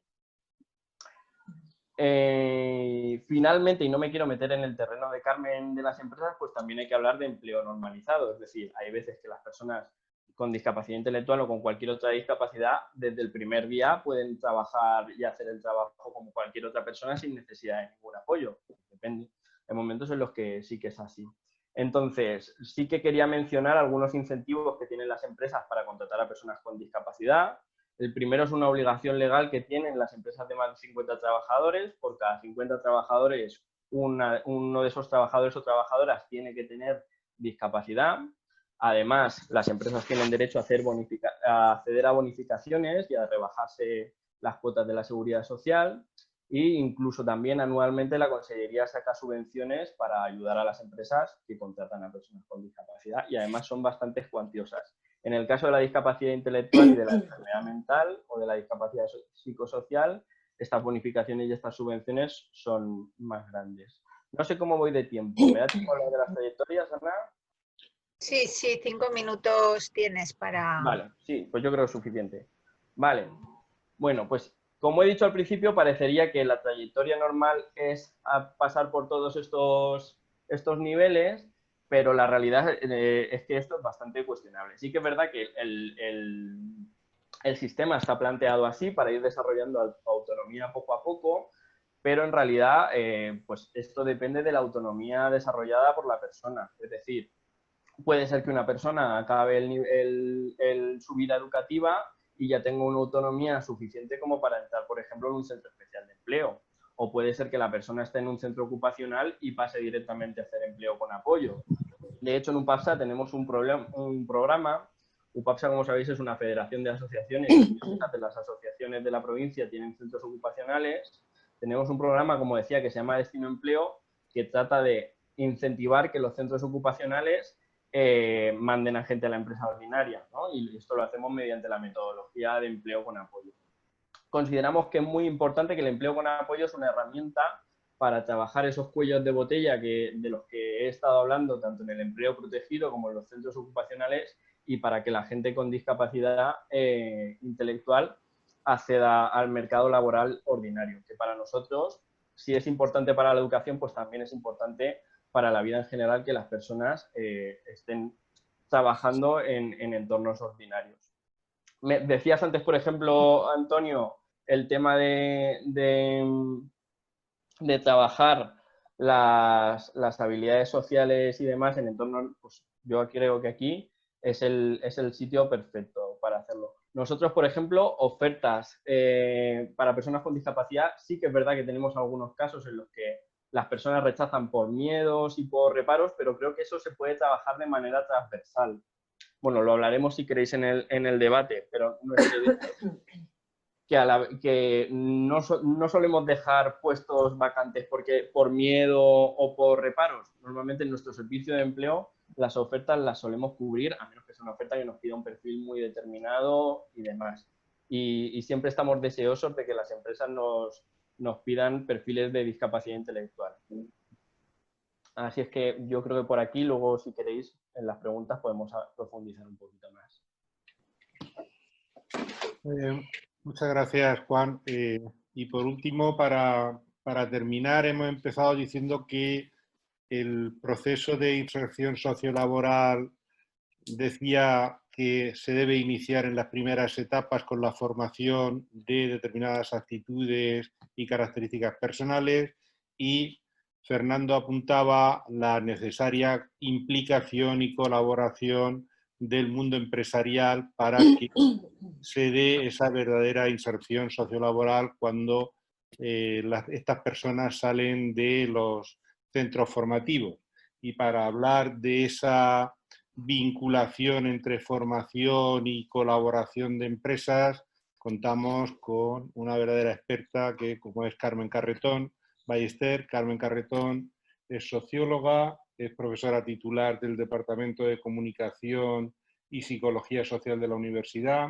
Finalmente, y no me quiero meter en el terreno de Carmen de las empresas, pues también hay que hablar de empleo normalizado. Es decir, hay veces que las personas con discapacidad intelectual o con cualquier otra discapacidad, desde el primer día pueden trabajar y hacer el trabajo como cualquier otra persona sin necesidad de ningún apoyo. Depende. Hay momentos en los que sí que es así. Entonces, sí que quería mencionar algunos incentivos que tienen las empresas para contratar a personas con discapacidad. El primero es una obligación legal que tienen las empresas de más de 50 trabajadores. Por cada 50 trabajadores, uno de esos trabajadores o trabajadoras tiene que tener discapacidad. Además, las empresas tienen derecho a acceder a bonificaciones y a rebajarse las cuotas de la seguridad social. E incluso también anualmente la Consellería saca subvenciones para ayudar a las empresas que contratan a personas con discapacidad, y además son bastante cuantiosas. En el caso de la discapacidad intelectual y de la enfermedad mental o de la discapacidad psicosocial, estas bonificaciones y estas subvenciones son más grandes. No sé cómo voy de tiempo. ¿Me da tiempo a hablar de las trayectorias, Ana? Sí, 5 minutos tienes para... Vale, sí, pues yo creo que es suficiente. Vale, bueno, pues como he dicho al principio, parecería que la trayectoria normal es pasar por todos estos niveles, pero la realidad es que esto es bastante cuestionable. Sí que es verdad que el sistema está planteado así para ir desarrollando autonomía poco a poco, pero en realidad pues esto depende de la autonomía desarrollada por la persona. Es decir, puede ser que una persona acabe su vida educativa y ya tenga una autonomía suficiente como para entrar, por ejemplo, en un centro especial de empleo. O puede ser que la persona esté en un centro ocupacional y pase directamente a hacer empleo con apoyo. De hecho, en UPAPSA tenemos un programa. UPAPSA, como sabéis, es una federación de asociaciones, y muchas de las asociaciones de la provincia tienen centros ocupacionales. Tenemos un programa, como decía, que se llama Destino Empleo, que trata de incentivar que los centros ocupacionales manden a gente a la empresa ordinaria, ¿no? Y esto lo hacemos mediante la metodología de empleo con apoyo. consideramos que es muy importante que el empleo con apoyo es una herramienta para trabajar esos cuellos de botella de los que he estado hablando, tanto en el empleo protegido como en los centros ocupacionales, y para que la gente con discapacidad intelectual acceda al mercado laboral ordinario, que para nosotros, si es importante para la educación, pues también es importante para la vida en general que las personas estén trabajando en entornos ordinarios. Me decías antes, por ejemplo, Antonio, el tema de trabajar las habilidades sociales y demás en entornos, pues yo creo que aquí es el sitio perfecto para hacerlo. Nosotros, por ejemplo, ofertas para personas con discapacidad, sí que es verdad que tenemos algunos casos en los que las personas rechazan por miedos y por reparos, pero creo que eso se puede trabajar de manera transversal. Bueno, lo hablaremos si queréis en el debate, pero nuestra idea es que no solemos dejar puestos vacantes por miedo o por reparos. Normalmente en nuestro servicio de empleo las ofertas las solemos cubrir, a menos que sea una oferta que nos pida un perfil muy determinado y demás. Y siempre estamos deseosos de que las empresas nos pidan perfiles de discapacidad intelectual. Así es que yo creo que por aquí, luego si queréis, en las preguntas podemos profundizar un poquito más. Muchas gracias, Juan. Y por último, para terminar, hemos empezado diciendo que el proceso de inserción sociolaboral decía que se debe iniciar en las primeras etapas con la formación de determinadas actitudes y características personales, y Fernando apuntaba la necesaria implicación y colaboración del mundo empresarial para que se dé esa verdadera inserción sociolaboral cuando estas personas salen de los centros formativos. Y para hablar de esa vinculación entre formación y colaboración de empresas, contamos con una verdadera experta que, como es Carmen Carretón Ballester. Carmen Carretón es socióloga, es profesora titular del Departamento de Comunicación y Psicología Social de la Universidad,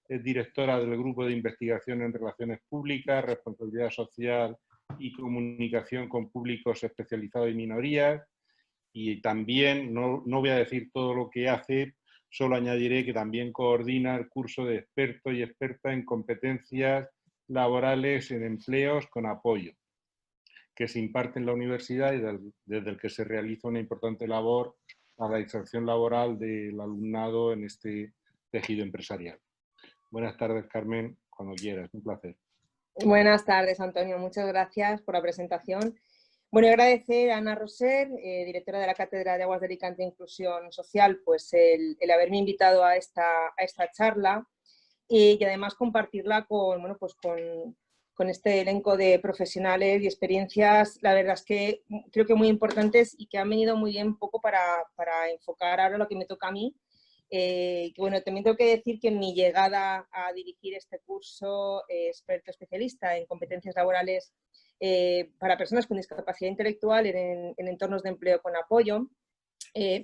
es directora del Grupo de Investigación en Relaciones Públicas, Responsabilidad Social y Comunicación con Públicos Especializados y Minorías. Y también, no voy a decir todo lo que hace, solo añadiré que también coordina el curso de experto y experta en competencias laborales en empleos con apoyo, que se imparte en la universidad y desde el que se realiza una importante labor a la inserción laboral del alumnado en este tejido empresarial. Buenas tardes, Carmen, cuando quieras, un placer. Buenas tardes, Antonio. Muchas gracias por la presentación. Bueno, agradecer a Ana Roser, directora de la Cátedra de Aguas de Alicante e Inclusión Social, pues el haberme invitado a esta charla y además compartirla con este elenco de profesionales y experiencias, la verdad es que creo que muy importantes y que han venido muy bien un poco para enfocar ahora lo que me toca a mí. Que bueno, también tengo que decir que en mi llegada a dirigir este curso experto especialista en competencias laborales para personas con discapacidad intelectual en entornos de empleo con apoyo,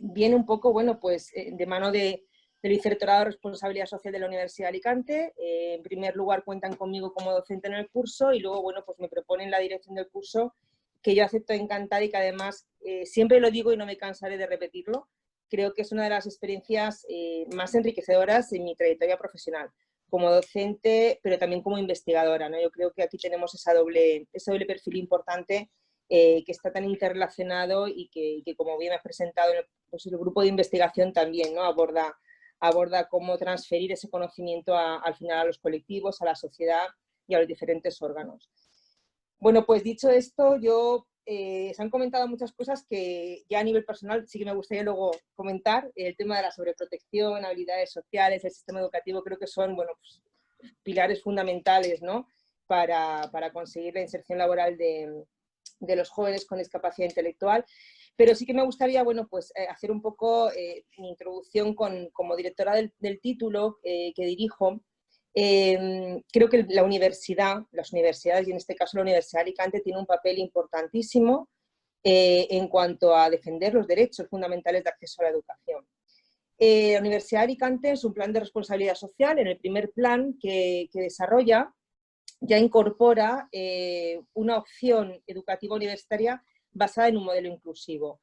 viene un poco, bueno, pues de mano del Vicerrectorado de Responsabilidad Social de la Universidad de Alicante. En primer lugar cuentan conmigo como docente en el curso y luego, bueno, pues me proponen la dirección del curso, que yo acepto encantada y que además siempre lo digo y no me cansaré de repetirlo. Creo que es una de las experiencias más enriquecedoras en mi trayectoria profesional, como docente, pero también como investigadora, ¿no? Yo creo que aquí tenemos ese doble perfil importante que está tan interrelacionado y que como bien has presentado, pues el grupo de investigación también, ¿no? aborda cómo transferir ese conocimiento al final a los colectivos, a la sociedad y a los diferentes órganos. Bueno, pues dicho esto, se han comentado muchas cosas que ya a nivel personal sí que me gustaría luego comentar. El tema de la sobreprotección, habilidades sociales, el sistema educativo, creo que son, bueno, pues, pilares fundamentales, ¿no? para conseguir la inserción laboral de los jóvenes con discapacidad intelectual. Pero sí que me gustaría, bueno, pues hacer un poco mi introducción como directora del título que dirijo. Creo que las universidades, y en este caso la Universidad de Alicante, tiene un papel importantísimo en cuanto a defender los derechos fundamentales de acceso a la educación. La Universidad de Alicante es un plan de responsabilidad social, en el primer plan que desarrolla, ya incorpora una opción educativa universitaria basada en un modelo inclusivo.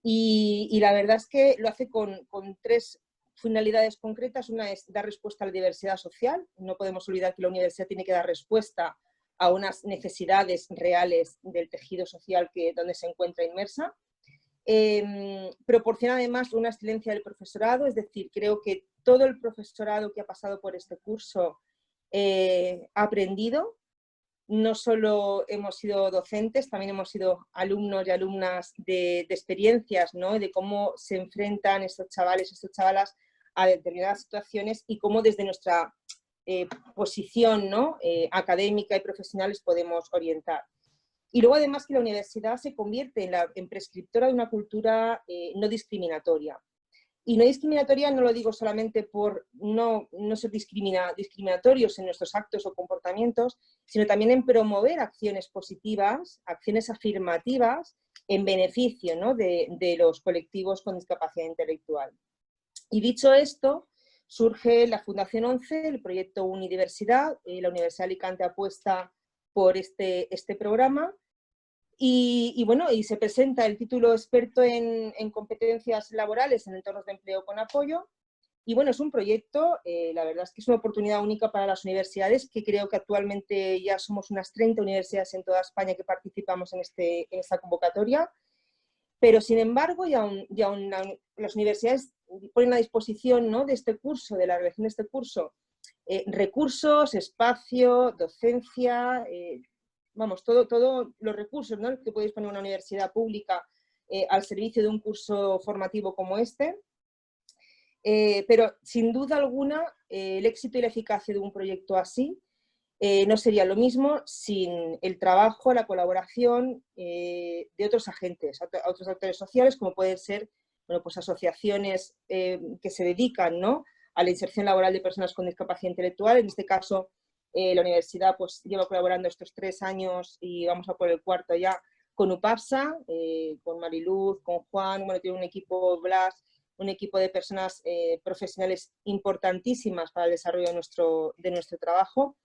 Y la verdad es que lo hace con 3 finalidades concretas. Una es dar respuesta a la diversidad social. No podemos olvidar que la universidad tiene que dar respuesta a unas necesidades reales del tejido social donde se encuentra inmersa. Proporciona además una excelencia del profesorado, es decir, creo que todo el profesorado que ha pasado por este curso ha aprendido. No solo hemos sido docentes, también hemos sido alumnos y alumnas de experiencias, ¿no? De cómo se enfrentan estos chavales, estas chavalas a determinadas situaciones y cómo desde nuestra posición, ¿no? Académica y profesional les podemos orientar. Y luego además que la universidad se convierte en prescriptora de una cultura no discriminatoria. Y no discriminatoria no lo digo solamente por no ser discriminatorios en nuestros actos o comportamientos, sino también en promover acciones positivas, acciones afirmativas en beneficio, ¿no? de los colectivos con discapacidad intelectual. Y dicho esto, surge la Fundación 11, el proyecto Unidiversidad. La Universidad de Alicante apuesta por este programa. Y bueno, y se presenta el título experto en competencias laborales en entornos de empleo con apoyo. Y bueno, es un proyecto, la verdad es que es una oportunidad única para las universidades, que creo que actualmente ya somos unas 30 universidades en toda España que participamos en esta convocatoria. Pero sin embargo, y aún las universidades ponen a disposición, ¿no? de este curso, de la realización de este curso, recursos, espacio, docencia, vamos, todos los recursos, ¿no? que podéis poner una universidad pública al servicio de un curso formativo como este. Pero sin duda alguna, el éxito y la eficacia de un proyecto así no sería lo mismo sin el trabajo, la colaboración de otros agentes, otros actores sociales, como pueden ser bueno, pues asociaciones que se dedican, ¿no? a la inserción laboral de personas con discapacidad intelectual. En este caso, la universidad pues, lleva colaborando estos 3 años y vamos a por el 4º ya con UPAPSA, con Mariluz, con Juan, bueno, tiene un equipo, Blas, un equipo de personas profesionales importantísimas para el desarrollo de nuestro trabajo.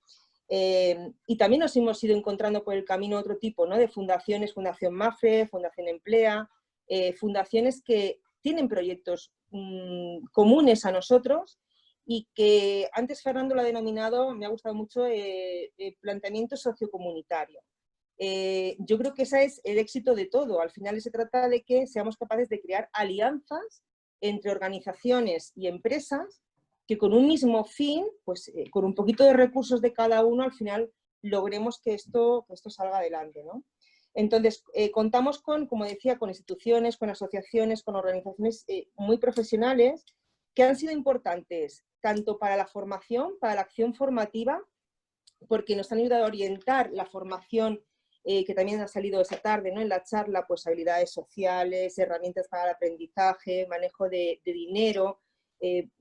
Y también nos hemos ido encontrando por el camino otro tipo, ¿no? de fundaciones, Fundación MAFRE, Fundación Emplea, fundaciones que tienen proyectos comunes a nosotros y que antes Fernando lo ha denominado, me ha gustado mucho, planteamiento sociocomunitario. Yo creo que ese es el éxito de todo. Al final se trata de que seamos capaces de crear alianzas entre organizaciones y empresas que con un mismo fin, pues con un poquito de recursos de cada uno, al final logremos que esto salga adelante, ¿no? Entonces, contamos con, como decía, con instituciones, con asociaciones, con organizaciones muy profesionales que han sido importantes tanto para la formación, para la acción formativa, porque nos han ayudado a orientar la formación que también ha salido esa tarde, ¿no? en la charla, pues habilidades sociales, herramientas para el aprendizaje, manejo de dinero,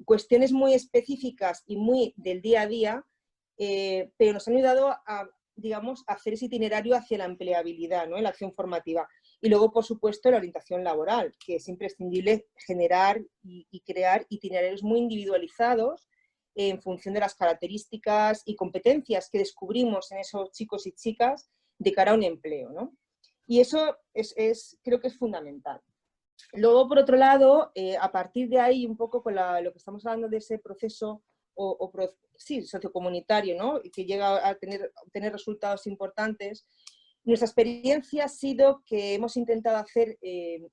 cuestiones muy específicas y muy del día a día, pero nos han ayudado a, digamos, a hacer ese itinerario hacia la empleabilidad, ¿no? en la acción formativa. Y luego, por supuesto, la orientación laboral, que es imprescindible generar y crear itinerarios muy individualizados en función de las características y competencias que descubrimos en esos chicos y chicas de cara a un empleo, ¿no? Y eso creo que es fundamental. Luego, por otro lado, a partir de ahí, un poco con lo que estamos hablando de ese proceso sí, sociocomunitario, ¿no? y que llega a tener resultados importantes, nuestra experiencia ha sido que hemos intentado hacer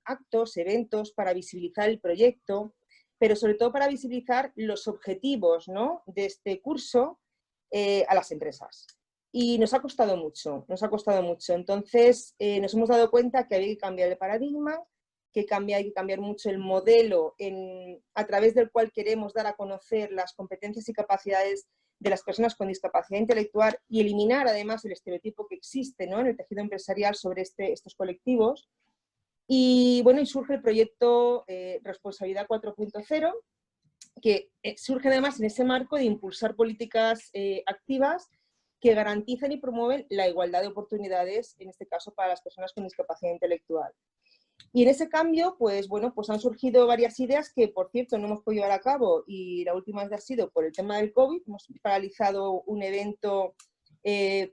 actos, eventos para visibilizar el proyecto, pero sobre todo para visibilizar los objetivos, ¿no? de este curso a las empresas. Y nos ha costado mucho, Entonces, nos hemos dado cuenta que había que cambiar el paradigma, que hay que cambiar mucho el modelo a través del cual queremos dar a conocer las competencias y capacidades de las personas con discapacidad intelectual y eliminar además el estereotipo que existe, ¿no? en el tejido empresarial sobre estos colectivos. Y bueno, y surge el proyecto Responsabilidad 4.0, que surge además en ese marco de impulsar políticas activas que garantizan y promueven la igualdad de oportunidades, en este caso para las personas con discapacidad intelectual. Y en ese cambio, pues bueno, pues han surgido varias ideas que, por cierto, no hemos podido llevar a cabo, y la última ha sido por el tema del COVID. Hemos paralizado un evento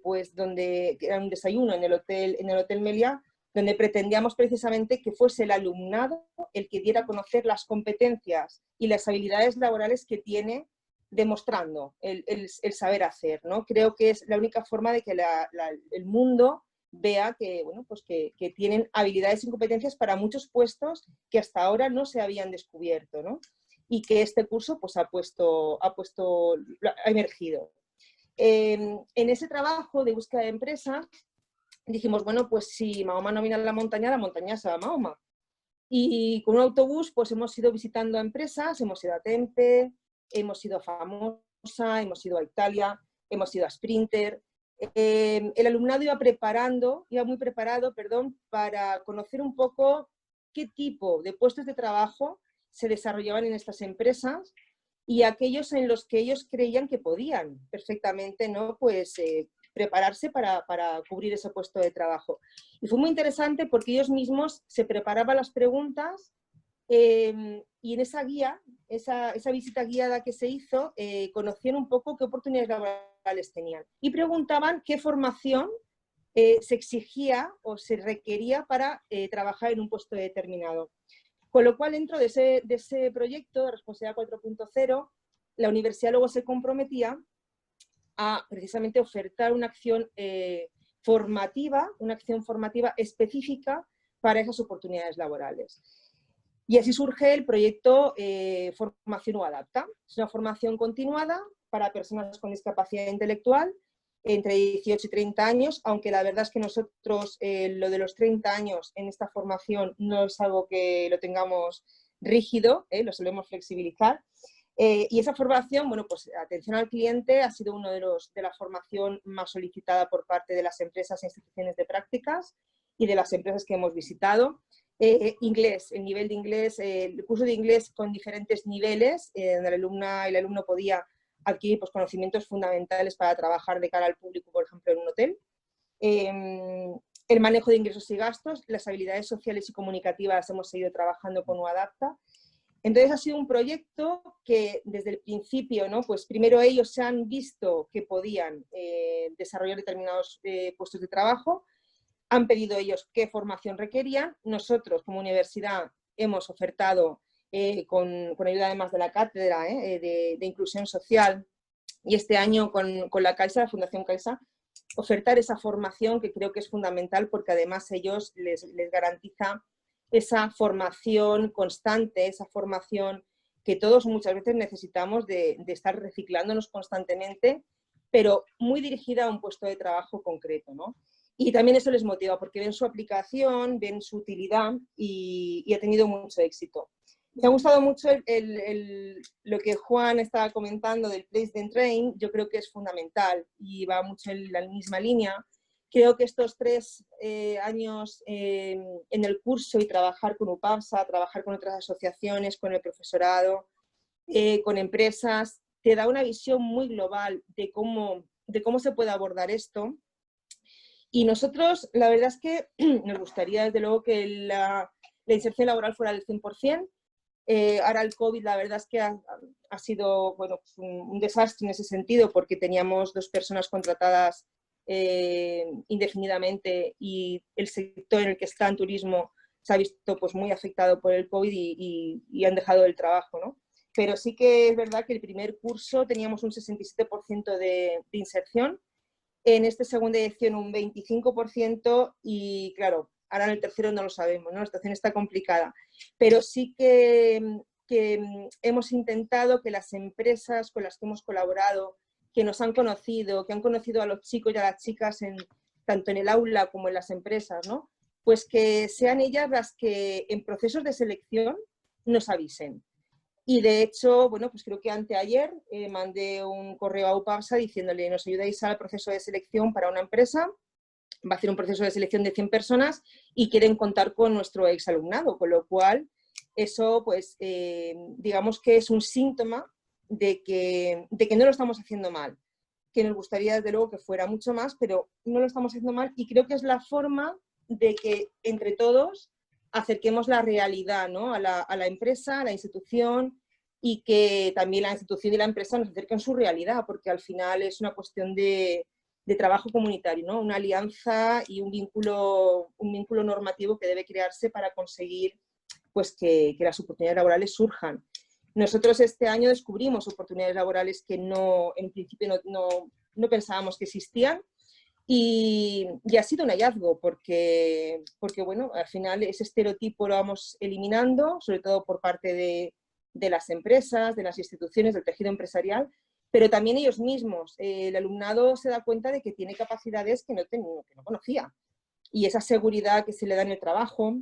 pues donde era un desayuno en el Hotel Meliá, donde pretendíamos precisamente que fuese el alumnado el que diera a conocer las competencias y las habilidades laborales que tiene, demostrando el saber hacer, ¿no? Creo que es la única forma de que el mundo vea que, bueno, pues que tienen habilidades y competencias para muchos puestos que hasta ahora no se habían descubierto, ¿no? Y que este curso pues, ha emergido. En ese trabajo de búsqueda de empresas dijimos, bueno, pues si Mahoma no viene a la montaña se va a Mahoma. Y con un autobús pues hemos ido visitando empresas, hemos ido a Tempe, hemos ido a Famosa, hemos ido a Italia, hemos ido a Sprinter. El alumnado iba muy preparado, para conocer un poco qué tipo de puestos de trabajo se desarrollaban en estas empresas y aquellos en los que ellos creían que podían perfectamente, ¿no? Pues, prepararse para cubrir ese puesto de trabajo. Y fue muy interesante porque ellos mismos se preparaban las preguntas y en esa guía, esa visita guiada que se hizo, conocían un poco qué oportunidades laborales tenían y preguntaban qué formación se exigía o se requería para trabajar en un puesto determinado. Con lo cual, dentro de ese proyecto de Responsabilidad 4.0, la universidad luego se comprometía a precisamente ofertar una acción formativa específica para esas oportunidades laborales. Y así surge el proyecto Formación UAdapta. Es una formación continuada para personas con discapacidad intelectual entre 18 y 30 años, aunque la verdad es que nosotros lo de los 30 años en esta formación no es algo que lo tengamos rígido, lo solemos flexibilizar. Y esa formación, bueno, pues atención al cliente ha sido uno de la formación más solicitada por parte de las empresas e instituciones de prácticas y de las empresas que hemos visitado. Inglés, el nivel de inglés, el curso de inglés con diferentes niveles, donde la alumna y el alumno podía adquirir pues, conocimientos fundamentales para trabajar de cara al público, por ejemplo, en un hotel. El manejo de ingresos y gastos, las habilidades sociales y comunicativas hemos seguido trabajando con UAdapta. Entonces ha sido un proyecto que desde el principio, ¿no? Pues primero ellos se han visto que podían desarrollar determinados puestos de trabajo, han pedido ellos qué formación requerían, nosotros como universidad hemos ofertado con ayuda además de la cátedra de inclusión social y este año con la CAISA, la Fundación CAISA, ofertar esa formación que creo que es fundamental porque además ellos les garantiza esa formación constante, esa formación que todos muchas veces necesitamos de estar reciclándonos constantemente, pero muy dirigida a un puesto de trabajo concreto, ¿no? Y también eso les motiva porque ven su aplicación, ven su utilidad y ha tenido mucho éxito. Me ha gustado mucho lo que Juan estaba comentando del Place then Train, yo creo que es fundamental y va mucho en la misma línea. Creo que estos 3 años en el curso y trabajar con UPABSA, trabajar con otras asociaciones, con el profesorado, con empresas, te da una visión muy global de cómo se puede abordar esto. Y nosotros, la verdad es que nos gustaría desde luego que la inserción laboral fuera del 100%. Ahora el COVID la verdad es que ha sido bueno, un desastre en ese sentido porque teníamos 2 personas contratadas indefinidamente y el sector en el que está en turismo se ha visto pues, muy afectado por el COVID y han dejado el trabajo, ¿no? Pero sí que es verdad que el primer curso teníamos un 67% de inserción, en esta segunda edición un 25% y claro, ahora en el tercero no lo sabemos, ¿no? La situación está complicada, pero sí que hemos intentado que las empresas con las que hemos colaborado, que nos han conocido, que han conocido a los chicos y a las chicas tanto en el aula como en las empresas, ¿no? Pues que sean ellas las que en procesos de selección nos avisen. Y de hecho, bueno, pues creo que anteayer mandé un correo a UPABSA diciéndole nos ayudáis al proceso de selección para una empresa, va a hacer un proceso de selección de 100 personas y quieren contar con nuestro exalumnado, con lo cual eso pues digamos que es un síntoma de que no lo estamos haciendo mal, que nos gustaría desde luego que fuera mucho más, pero no lo estamos haciendo mal y creo que es la forma de que entre todos acerquemos la realidad, ¿no? a la empresa, a la institución y que también la institución y la empresa nos acerquen su realidad, porque al final es una cuestión de trabajo comunitario, ¿no? Una alianza y un vínculo normativo que debe crearse para conseguir pues, que las oportunidades laborales surjan. Nosotros este año descubrimos oportunidades laborales que en principio no pensábamos que existían, y ha sido un hallazgo porque, bueno, al final ese estereotipo lo vamos eliminando, sobre todo por parte de las empresas, de las instituciones, del tejido empresarial, pero también ellos mismos. El alumnado se da cuenta de que tiene capacidades que no conocía, y esa seguridad que se le da en el trabajo,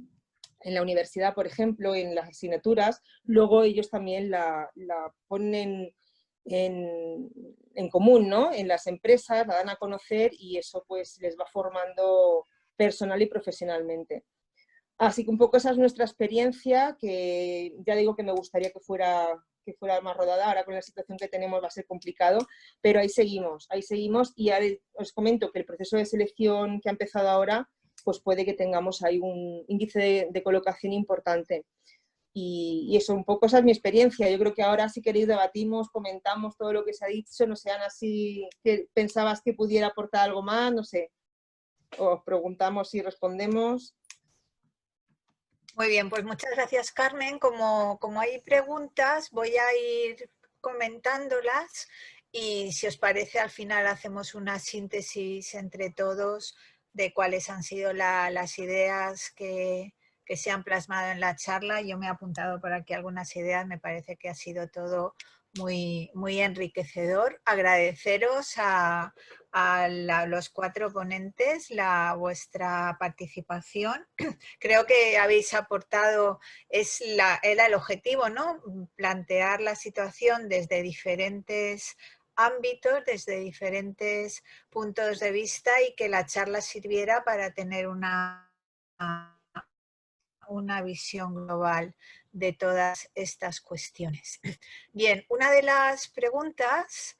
en la universidad, por ejemplo, en las asignaturas, luego ellos también la ponen en común, ¿no? En las empresas, la dan a conocer, y eso pues les va formando personal y profesionalmente. Así que un poco esa es nuestra experiencia, que ya digo que me gustaría que fuera más rodada. Ahora con la situación que tenemos va a ser complicado, pero ahí seguimos, y ahora os comento que el proceso de selección que ha empezado ahora, pues puede que tengamos ahí un índice de colocación importante. Y eso, un poco esa es mi experiencia. Yo creo que ahora, si queréis, debatimos, comentamos todo lo que se ha dicho, no sean así que pensabas que pudiera aportar algo más, no sé, os preguntamos y respondemos. Muy bien, pues muchas gracias, Carmen. Como hay preguntas, voy a ir comentándolas, y si os parece, al final hacemos una síntesis entre todos de cuáles han sido las ideas que se han plasmado en la charla. Yo me he apuntado por aquí algunas ideas, me parece que ha sido todo muy, muy enriquecedor. Agradeceros a los 4 ponentes vuestra participación. Creo que habéis aportado, era el objetivo, ¿no? Plantear la situación desde diferentes ámbitos, desde diferentes puntos de vista, y que la charla sirviera para tener una visión global de todas estas cuestiones. Bien, una de las preguntas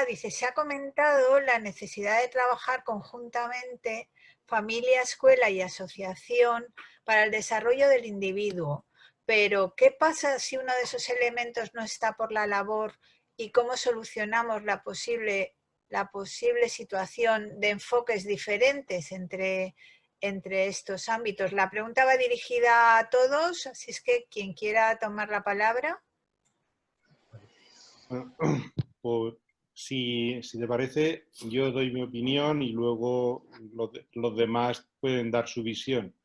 dice, se ha comentado la necesidad de trabajar conjuntamente familia, escuela y asociación para el desarrollo del individuo, pero ¿qué pasa si uno de esos elementos no está por la labor, y cómo solucionamos la posible situación de enfoques diferentes entre estos ámbitos? La pregunta va dirigida a todos, así es que quien quiera tomar la palabra. Pues, si te parece, yo doy mi opinión y luego los demás pueden dar su visión.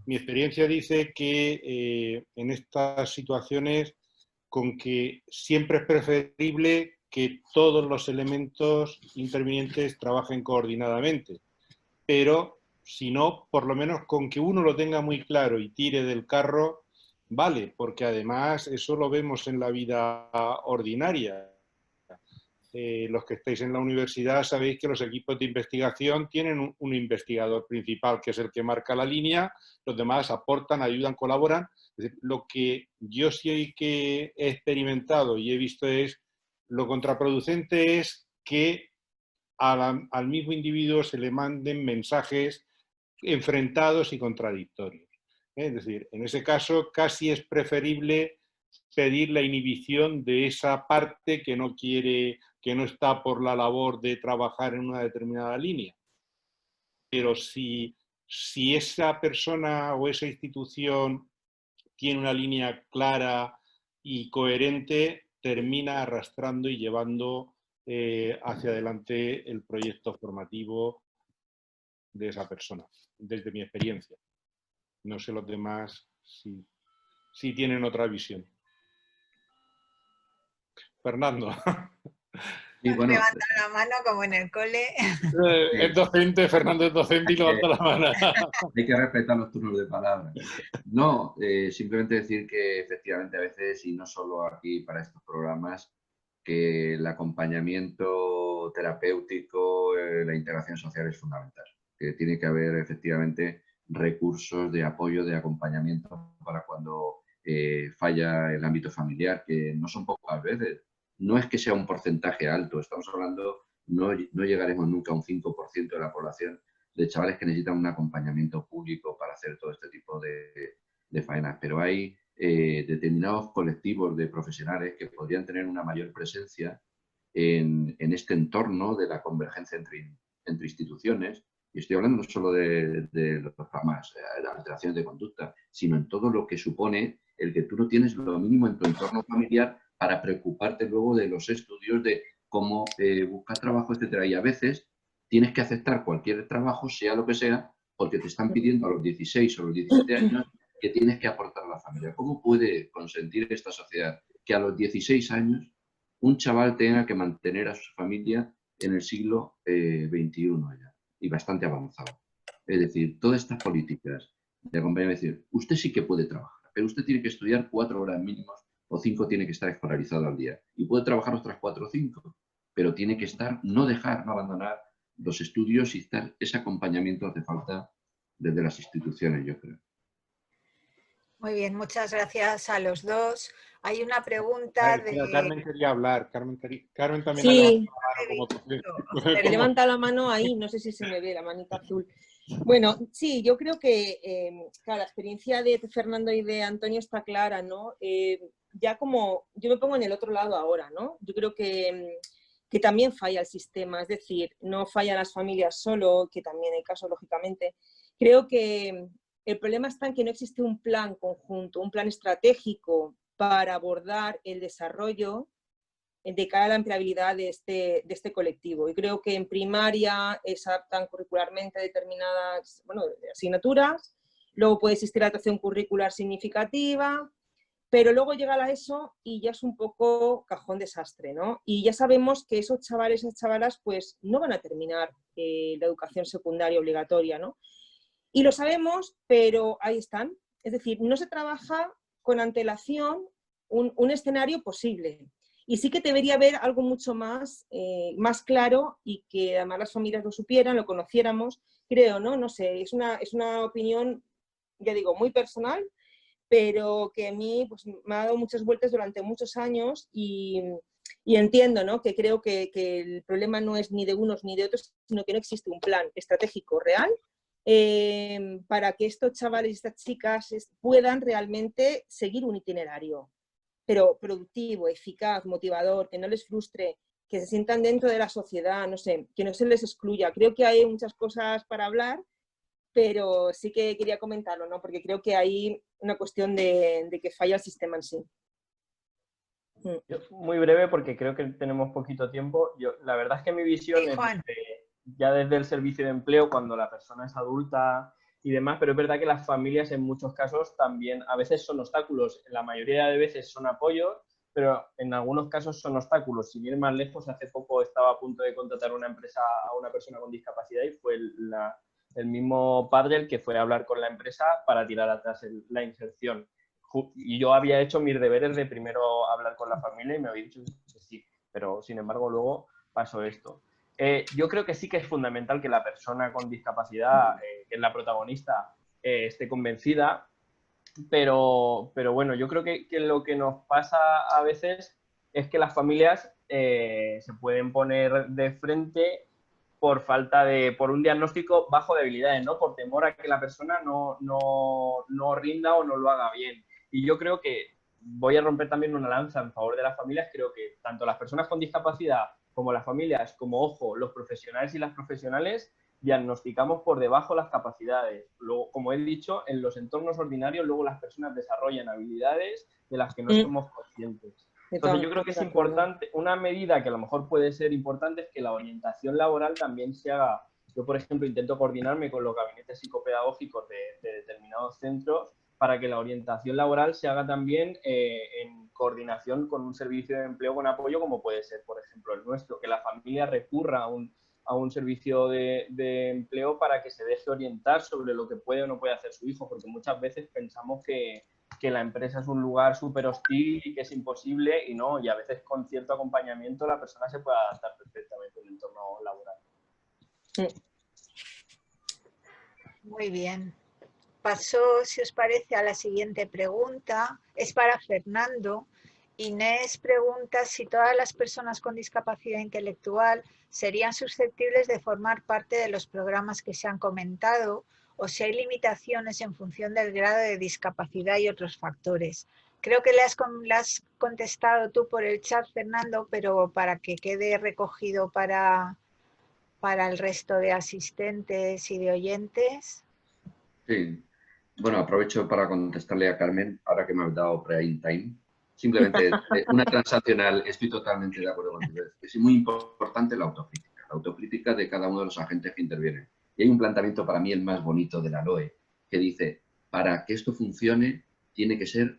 Mi experiencia dice que en estas situaciones, con que siempre es preferible que todos los elementos intervinientes trabajen coordinadamente, pero si no, por lo menos con que uno lo tenga muy claro y tire del carro, vale, porque además eso lo vemos en la vida ordinaria. Los que estáis en la universidad sabéis que los equipos de investigación tienen un investigador principal, que es el que marca la línea, los demás aportan, ayudan, colaboran. Es decir, lo que yo sí que he experimentado y he visto es, lo contraproducente es que al mismo individuo se le manden mensajes enfrentados y contradictorios. Es decir, en ese caso casi es preferible pedir la inhibición de esa parte que no quiere, que no está por la labor de trabajar en una determinada línea. Pero si esa persona o esa institución tiene una línea clara y coherente, termina arrastrando y llevando hacia adelante el proyecto formativo de esa persona, desde mi experiencia. No sé los demás si tienen otra visión. Fernando. Sí, bueno, Levanta la mano como en el cole. Es docente, Fernando es docente y levanta la mano. Hay que respetar los turnos de palabra. No, simplemente decir que efectivamente a veces, y no solo aquí para estos programas, que el acompañamiento terapéutico, la integración social es fundamental. Que tiene que haber efectivamente recursos de apoyo, de acompañamiento para cuando falla el ámbito familiar, que no son pocas veces. No es que sea un porcentaje alto, estamos hablando, no llegaremos nunca a un 5% de la población de chavales que necesitan un acompañamiento público para hacer todo este tipo de faenas, pero hay determinados colectivos de profesionales que podrían tener una mayor presencia en este entorno de la convergencia entre instituciones, y estoy hablando no solo de los problemas, de alteraciones de conducta, sino en todo lo que supone el que tú no tienes lo mínimo en tu entorno familiar para preocuparte luego de los estudios, de cómo buscar trabajo, etcétera. Y a veces tienes que aceptar cualquier trabajo, sea lo que sea, porque te están pidiendo a los 16 o los 17 años que tienes que aportar a la familia. ¿Cómo puede consentir esta sociedad que a los 16 años un chaval tenga que mantener a su familia en el siglo XXI ya, y bastante avanzado? Es decir, todas estas políticas de acompañar, es decir, usted sí que puede trabajar, pero usted tiene que estudiar 4 horas mínimas o 5 tiene que estar escolarizado al día. Y puede trabajar otras 4 o 5, pero tiene que estar, no dejar, no abandonar los estudios, y ese acompañamiento hace falta desde las instituciones, yo creo. Muy bien, muchas gracias a los dos. Hay una pregunta de... Carmen quería hablar. Carmen también Sí, ha levantado la mano. he levantado la mano ahí, no sé si se me ve la manita azul. Bueno, sí, yo creo que claro, la experiencia de Fernando y de Antonio está clara, ¿no? Ya como yo me pongo en el otro lado ahora, ¿no? Yo creo que también falla el sistema, es decir, no fallan las familias solo, que también hay casos, lógicamente. Creo que el problema está en que no existe un plan conjunto, un plan estratégico para abordar el desarrollo de cara a la empleabilidad de este colectivo. Y creo que en primaria se adaptan curricularmente determinadas asignaturas, luego puede existir adaptación curricular significativa, pero luego llega a la ESO y ya es un poco cajón desastre, ¿no? Y ya sabemos que esos chavales y chavalas pues no van a terminar la educación secundaria obligatoria, ¿no? Y lo sabemos, pero ahí están. Es decir, no se trabaja con antelación un escenario posible. Y sí que debería haber algo mucho más, más claro, y que además las familias lo supieran, lo conociéramos, creo, ¿no? No sé, es una opinión, ya digo, muy personal, pero que a mí pues, me ha dado muchas vueltas durante muchos años y entiendo, ¿no? Que creo que el problema no es ni de unos ni de otros, sino que no existe un plan estratégico real para que estos chavales y estas chicas puedan realmente seguir un itinerario, pero productivo, eficaz, motivador, que no les frustre, que se sientan dentro de la sociedad, no sé, que no se les excluya. Creo que hay muchas cosas para hablar, pero sí que quería comentarlo, ¿no? Porque creo que hay una cuestión de que falla el sistema en sí. Yo, muy breve, porque creo que tenemos poquito tiempo. La verdad es que mi visión Sí, es Juan. ya desde el servicio de empleo, cuando la persona es adulta y demás, pero es verdad que las familias en muchos casos también a veces son obstáculos. En la mayoría de veces son apoyos, pero en algunos casos son obstáculos. Sin ir más lejos, hace poco estaba a punto de contratar una empresa a una persona con discapacidad y fue el mismo padre el que fue a hablar con la empresa para tirar atrás la inserción. Y yo había hecho mis deberes de primero hablar con la familia y me había dicho que sí, pero sin embargo luego pasó esto. Yo creo que sí que es fundamental que la persona con discapacidad, que es la protagonista, esté convencida, pero bueno, yo creo que lo que nos pasa a veces es que las familias se pueden poner de frente por un diagnóstico bajo de habilidades, ¿no? Por temor a que la persona no rinda o no lo haga bien. Y yo creo que voy a romper también una lanza en favor de las familias. Creo que tanto las personas con discapacidad como las familias, como, ojo, los profesionales y las profesionales, diagnosticamos por debajo las capacidades. Luego, como he dicho, en los entornos ordinarios luego las personas desarrollan habilidades de las que no somos conscientes. Entonces yo creo que es importante, una medida que a lo mejor puede ser importante es que la orientación laboral también se haga. Yo, por ejemplo, intento coordinarme con los gabinetes psicopedagógicos de determinados centros para que la orientación laboral se haga también en coordinación con un servicio de empleo con apoyo, como puede ser, por ejemplo, el nuestro, que la familia recurra a un servicio de empleo para que se deje orientar sobre lo que puede o no puede hacer su hijo, porque muchas veces pensamos que la empresa es un lugar súper hostil y que es imposible, y no, y a veces con cierto acompañamiento la persona se puede adaptar perfectamente al entorno laboral. Muy bien. Paso, si os parece, a la siguiente pregunta. Es para Fernando. Inés pregunta si todas las personas con discapacidad intelectual serían susceptibles de formar parte de los programas que se han comentado o si hay limitaciones en función del grado de discapacidad y otros factores. Creo que le has contestado tú por el chat, Fernando, pero para que quede recogido para el resto de asistentes y de oyentes. Sí. Bueno, aprovecho para contestarle a Carmen, ahora que me has dado prime time. Simplemente una transaccional, estoy totalmente de acuerdo contigo. Es muy importante la autocrítica de cada uno de los agentes que intervienen. Y hay un planteamiento para mí el más bonito de la LOE, que dice, para que esto funcione,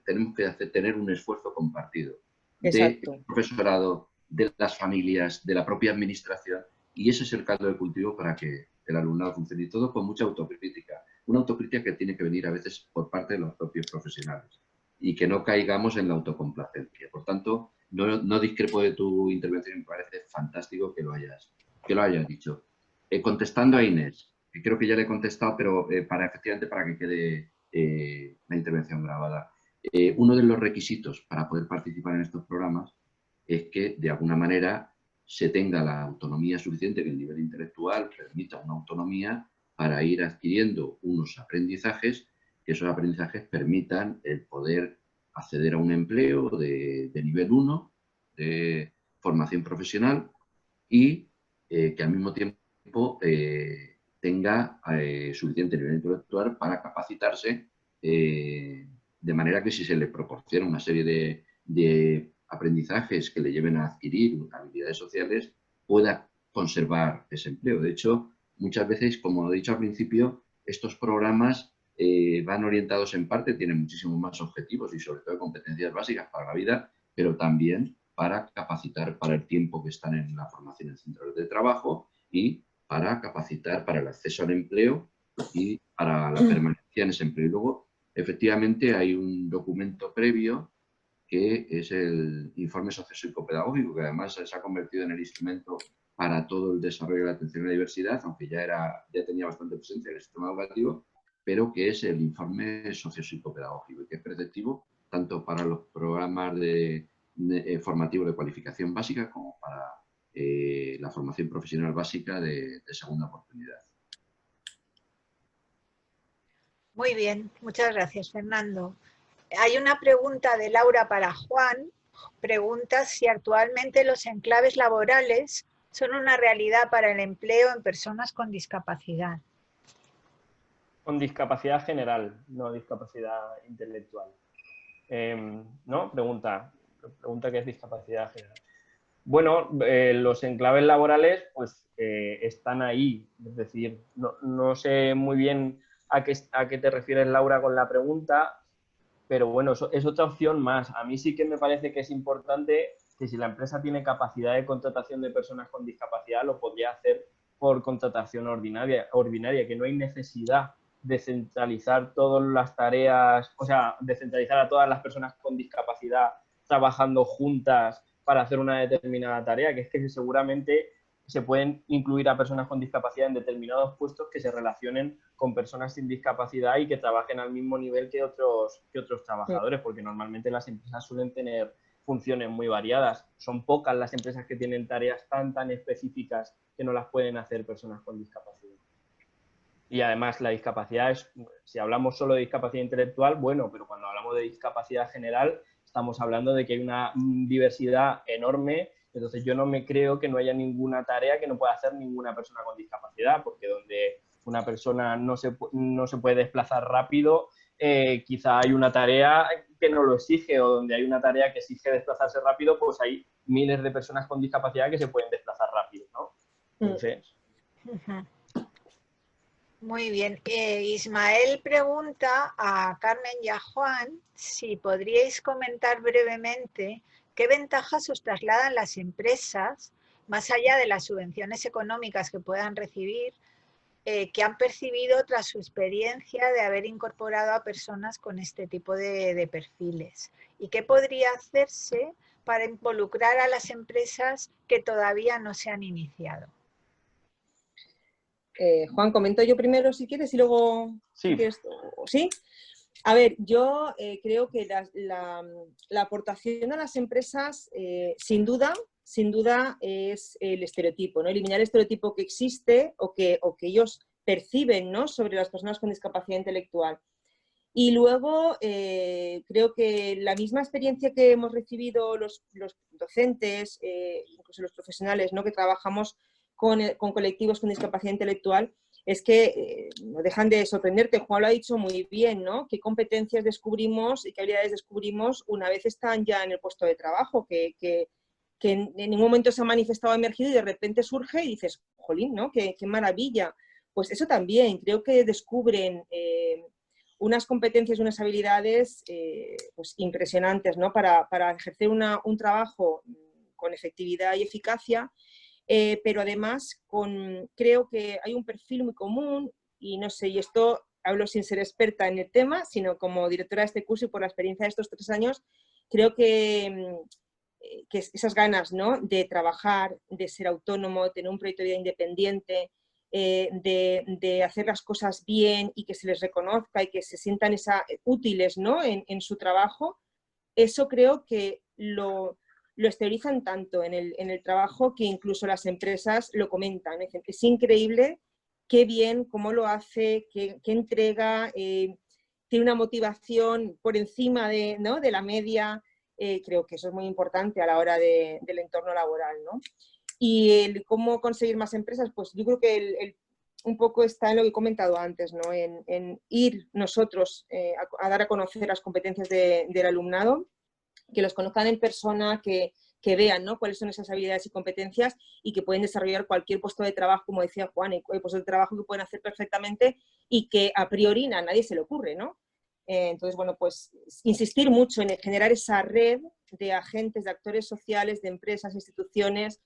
tenemos que tener un esfuerzo compartido del profesorado, de las familias, de la propia administración, y ese es el caldo de cultivo para que el alumnado funcione, y todo con mucha autocrítica. Una autocrítica que tiene que venir a veces por parte de los propios profesionales y que no caigamos en la autocomplacencia. Por tanto, no discrepo de tu intervención, me parece fantástico que lo hayas dicho. Contestando a Inés, que creo que ya le he contestado, pero efectivamente para que quede la intervención grabada. Uno de los requisitos para poder participar en estos programas es que, de alguna manera, se tenga la autonomía suficiente, que el nivel intelectual permita una autonomía para ir adquiriendo unos aprendizajes, que esos aprendizajes permitan el poder acceder a un empleo de nivel 1, de formación profesional, y que al mismo tiempo tenga suficiente nivel intelectual para capacitarse, de manera que si se le proporciona una serie de aprendizajes que le lleven a adquirir habilidades sociales, pueda conservar ese empleo. De hecho, muchas veces, como he dicho al principio, estos programas van orientados en parte, tienen muchísimos más objetivos y sobre todo competencias básicas para la vida, pero también para capacitar para el tiempo que están en la formación en centros de trabajo y para capacitar para el acceso al empleo y para la permanencia en ese empleo. Y luego, efectivamente, hay un documento previo que es el informe sociopsicopedagógico, que además se ha convertido en el instrumento para todo el desarrollo de la atención a la diversidad, aunque ya tenía bastante presencia en el sistema educativo, pero que es el informe sociopsicopedagógico y que es preceptivo tanto para los programas formativos de cualificación básica como para la formación profesional básica de segunda oportunidad. Muy bien, muchas gracias, Fernando. Hay una pregunta de Laura para Juan. Pregunta si actualmente los enclaves laborales son una realidad para el empleo en personas con discapacidad. Con discapacidad general, no discapacidad intelectual. ¿No? Pregunta qué es discapacidad general. Bueno, los enclaves laborales pues están ahí. Es decir, no sé muy bien a qué te refieres, Laura, con la pregunta, pero bueno, es otra opción más. A mí sí que me parece que es importante que si la empresa tiene capacidad de contratación de personas con discapacidad, lo podría hacer por contratación ordinaria, que no hay necesidad de centralizar todas las tareas, o sea, de centralizar a todas las personas con discapacidad trabajando juntas para hacer una determinada tarea, que es que seguramente se pueden incluir a personas con discapacidad en determinados puestos que se relacionen con personas sin discapacidad y que trabajen al mismo nivel que otros trabajadores, porque normalmente las empresas suelen tener funciones muy variadas. Son pocas las empresas que tienen tareas tan específicas que no las pueden hacer personas con discapacidad. Y además la discapacidad si hablamos solo de discapacidad intelectual, bueno, pero cuando hablamos de discapacidad general estamos hablando de que hay una diversidad enorme. Entonces yo no me creo que no haya ninguna tarea que no pueda hacer ninguna persona con discapacidad, porque donde una persona no se puede desplazar rápido, quizá hay una tarea que no lo exige, o donde hay una tarea que exige desplazarse rápido, pues hay miles de personas con discapacidad que se pueden desplazar rápido, ¿no? Entonces... Muy bien. Ismael pregunta a Carmen y a Juan si podríais comentar brevemente qué ventajas os trasladan las empresas, más allá de las subvenciones económicas que puedan recibir, que han percibido tras su experiencia de haber incorporado a personas con este tipo de perfiles. ¿Y qué podría hacerse para involucrar a las empresas que todavía no se han iniciado? Juan, comento yo primero si quieres y luego... Sí. Si quieres, ¿sí? A ver, yo creo que la aportación a las empresas, sin duda, es el estereotipo, ¿no? Eliminar el estereotipo que existe o que ellos perciben, ¿no?, sobre las personas con discapacidad intelectual. Y luego creo que la misma experiencia que hemos recibido los docentes, incluso los profesionales, ¿no?, que trabajamos con colectivos con discapacidad intelectual, es que no dejan de sorprenderte. Juan lo ha dicho muy bien, ¿no? Qué competencias descubrimos y qué habilidades descubrimos una vez están ya en el puesto de trabajo, que en ningún momento se ha manifestado, emergido y de repente surge y dices, jolín, ¿no? Qué maravilla. Pues eso también, creo que descubren unas competencias, unas habilidades pues impresionantes, ¿no? Para ejercer un trabajo con efectividad y eficacia, pero además creo que hay un perfil muy común y no sé, y esto hablo sin ser experta en el tema, sino como directora de este curso y por la experiencia de estos 3 años, creo que esas ganas, ¿no?, de trabajar, de ser autónomo, tener un proyecto de vida independiente, de hacer las cosas bien y que se les reconozca y que se sientan útiles, ¿no?, en su trabajo, eso creo que lo exteriorizan tanto en el trabajo que incluso las empresas lo comentan. Es increíble qué bien, cómo lo hace, qué entrega, tiene una motivación por encima ¿no?, de la media. Creo que eso es muy importante a la hora del entorno laboral, ¿no? Y cómo conseguir más empresas, pues yo creo que un poco está en lo que he comentado antes, ¿no? En ir nosotros a dar a conocer las competencias del alumnado, que los conozcan en persona, que vean, ¿no?, cuáles son esas habilidades y competencias y que pueden desarrollar cualquier puesto de trabajo, como decía Juan, hay puestos de trabajo que pueden hacer perfectamente y que a priori a nadie se le ocurre, ¿no? Entonces, bueno, pues insistir mucho en generar esa red de agentes, de actores sociales, de empresas, instituciones,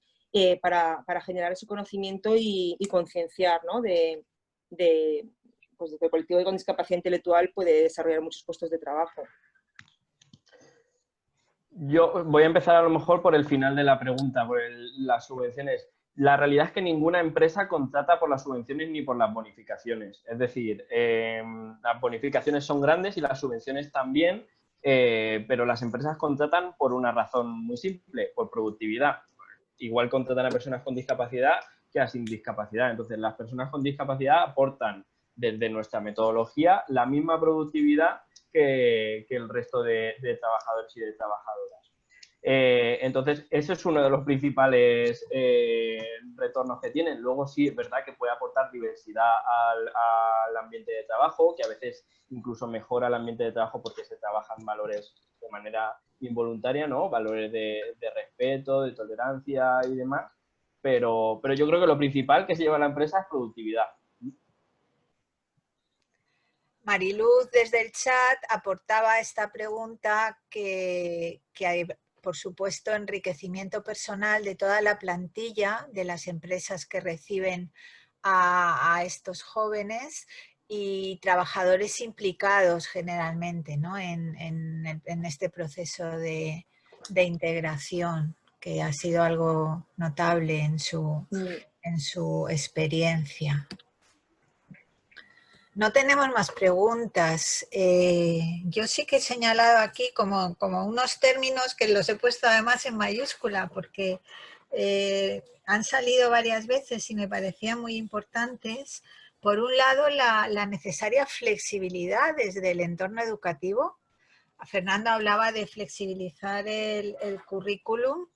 para generar ese conocimiento y concienciar, ¿no?, pues, de que el colectivo con discapacidad intelectual puede desarrollar muchos puestos de trabajo. Yo voy a empezar a lo mejor por el final de la pregunta, por las subvenciones. La realidad es que ninguna empresa contrata por las subvenciones ni por las bonificaciones. Es decir, las bonificaciones son grandes y las subvenciones también, pero las empresas contratan por una razón muy simple, por productividad. Igual contratan a personas con discapacidad que a sin discapacidad. Entonces, las personas con discapacidad aportan desde nuestra metodología la misma productividad que el resto de trabajadores y de trabajadoras. Entonces, ese es uno de los principales retornos que tienen. Luego sí, es verdad que puede aportar diversidad al ambiente de trabajo, que a veces incluso mejora el ambiente de trabajo porque se trabajan valores de manera involuntaria, ¿no? Valores de respeto, de tolerancia y demás. Pero yo creo que lo principal que se lleva a la empresa es productividad. Mariluz desde el chat aportaba esta pregunta que hay, por supuesto, enriquecimiento personal de toda la plantilla de las empresas que reciben a estos jóvenes y trabajadores implicados generalmente, ¿no?, en este proceso de integración, que ha sido algo notable en su experiencia. No tenemos más preguntas. Yo sí que he señalado aquí como unos términos que los he puesto además en mayúscula porque han salido varias veces y me parecían muy importantes. Por un lado, la necesaria flexibilidad desde el entorno educativo. Fernando hablaba de flexibilizar el currículum.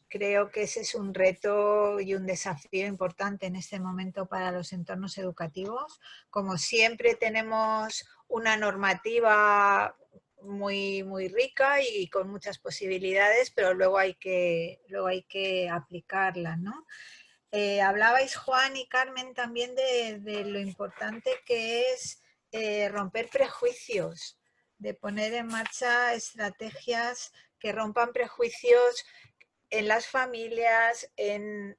Creo que ese es un reto y un desafío importante en este momento para los entornos educativos. Como siempre tenemos una normativa muy, muy rica y con muchas posibilidades, pero luego hay que aplicarla, ¿no? Hablabais, Juan y Carmen, también de lo importante que es romper prejuicios, de poner en marcha estrategias que rompan prejuicios en las familias, en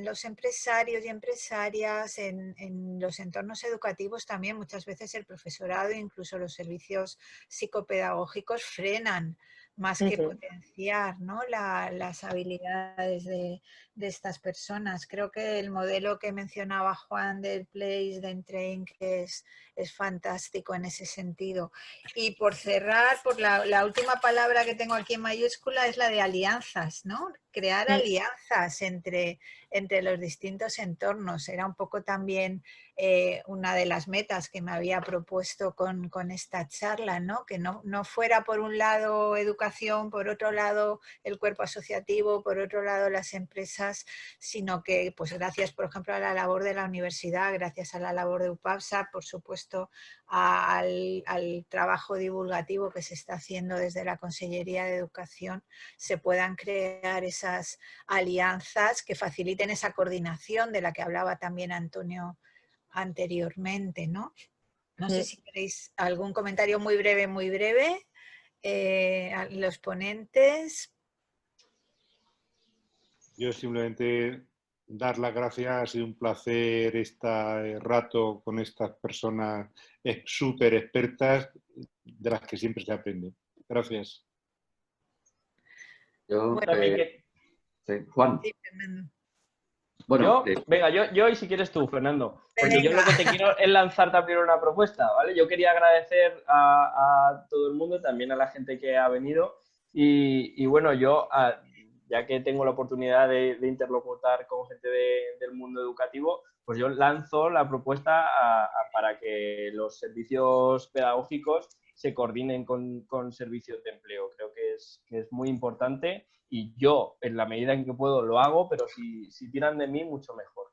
los empresarios y empresarias, en los entornos educativos también. Muchas veces el profesorado, incluso los servicios psicopedagógicos frenan más que potenciar, ¿no?, las habilidades de estas personas. Creo que el modelo que mencionaba Juan del Place and Train es fantástico en ese sentido. Y por cerrar, por la última palabra que tengo aquí en mayúscula es la de alianzas, ¿no? crear alianzas entre los distintos entornos. Era un poco también una de las metas que me había propuesto con esta charla, ¿no? Que no fuera por un lado educación, por otro lado el cuerpo asociativo, por otro lado las empresas, sino que, pues gracias, por ejemplo, a la labor de la universidad, gracias a la labor de UPABSA, por supuesto, al trabajo divulgativo que se está haciendo desde la Consellería de Educación, se puedan crear esas alianzas que faciliten esa coordinación de la que hablaba también Antonio anteriormente, ¿no? No sé si queréis algún comentario muy breve, a los ponentes. Yo simplemente dar las gracias, ha sido un placer este rato con estas personas súper expertas de las que siempre se aprende. Gracias. Yo, Bueno, sí, Juan. sí, Fernando. Bueno, Venga, yo y si quieres tú, Fernando. Porque yo lo que te quiero es lanzar también una propuesta, ¿vale? Yo quería agradecer a todo el mundo, también a la gente que ha venido. Y bueno, yo, ya que tengo la oportunidad de interlocutar con gente del mundo educativo, pues yo lanzo la propuesta para que los servicios pedagógicos se coordinen con servicios de empleo. Creo que es muy importante. Y yo, en la medida en que puedo, lo hago, pero si tiran de mí, mucho mejor.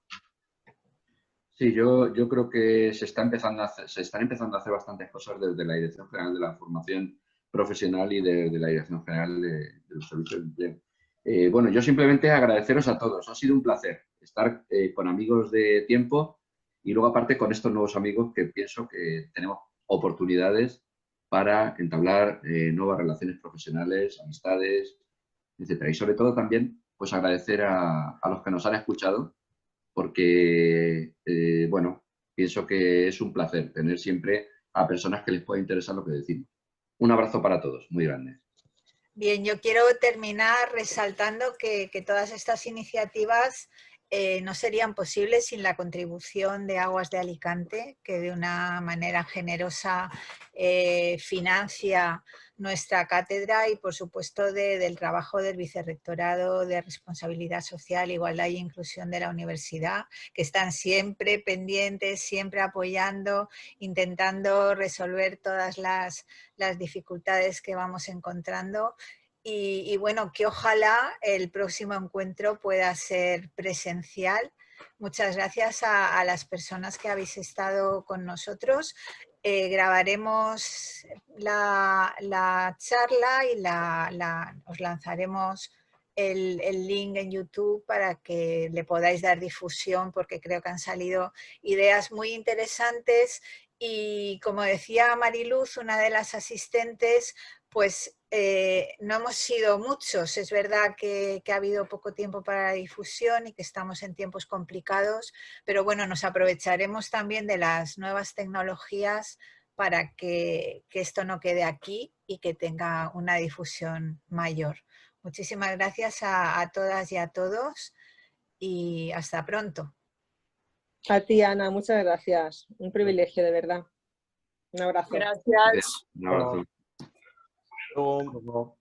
Sí, yo creo que se están empezando a hacer bastantes cosas desde la Dirección General de la Formación Profesional y de la Dirección General de los Servicios de Empleo. Bueno, yo simplemente agradeceros a todos. Ha sido un placer estar con amigos de tiempo y luego aparte con estos nuevos amigos que pienso que tenemos oportunidades para entablar nuevas relaciones profesionales, amistades, etcétera. Y sobre todo también, pues agradecer a los que nos han escuchado, porque, bueno, pienso que es un placer tener siempre a personas que les pueda interesar lo que decimos. Un abrazo para todos, muy grande. Bien, yo quiero terminar resaltando que todas estas iniciativas no serían posibles sin la contribución de Aguas de Alicante, que de una manera generosa financia nuestra cátedra, y por supuesto del trabajo del Vicerrectorado de Responsabilidad Social, Igualdad e Inclusión de la Universidad, que están siempre pendientes, siempre apoyando, intentando resolver todas las dificultades que vamos encontrando. Y bueno, que ojalá el próximo encuentro pueda ser presencial. Muchas gracias a las personas que habéis estado con nosotros. Grabaremos la charla y os lanzaremos el link en YouTube para que le podáis dar difusión, porque creo que han salido ideas muy interesantes. Y como decía Mariluz, una de las asistentes, pues no hemos sido muchos. Es verdad que ha habido poco tiempo para la difusión y que estamos en tiempos complicados, pero bueno, nos aprovecharemos también de las nuevas tecnologías para que esto no quede aquí y que tenga una difusión mayor. Muchísimas gracias a todas y a todos y hasta pronto. A ti, Ana, muchas gracias. Un privilegio, de verdad. Un abrazo. Gracias. Un abrazo. Luego.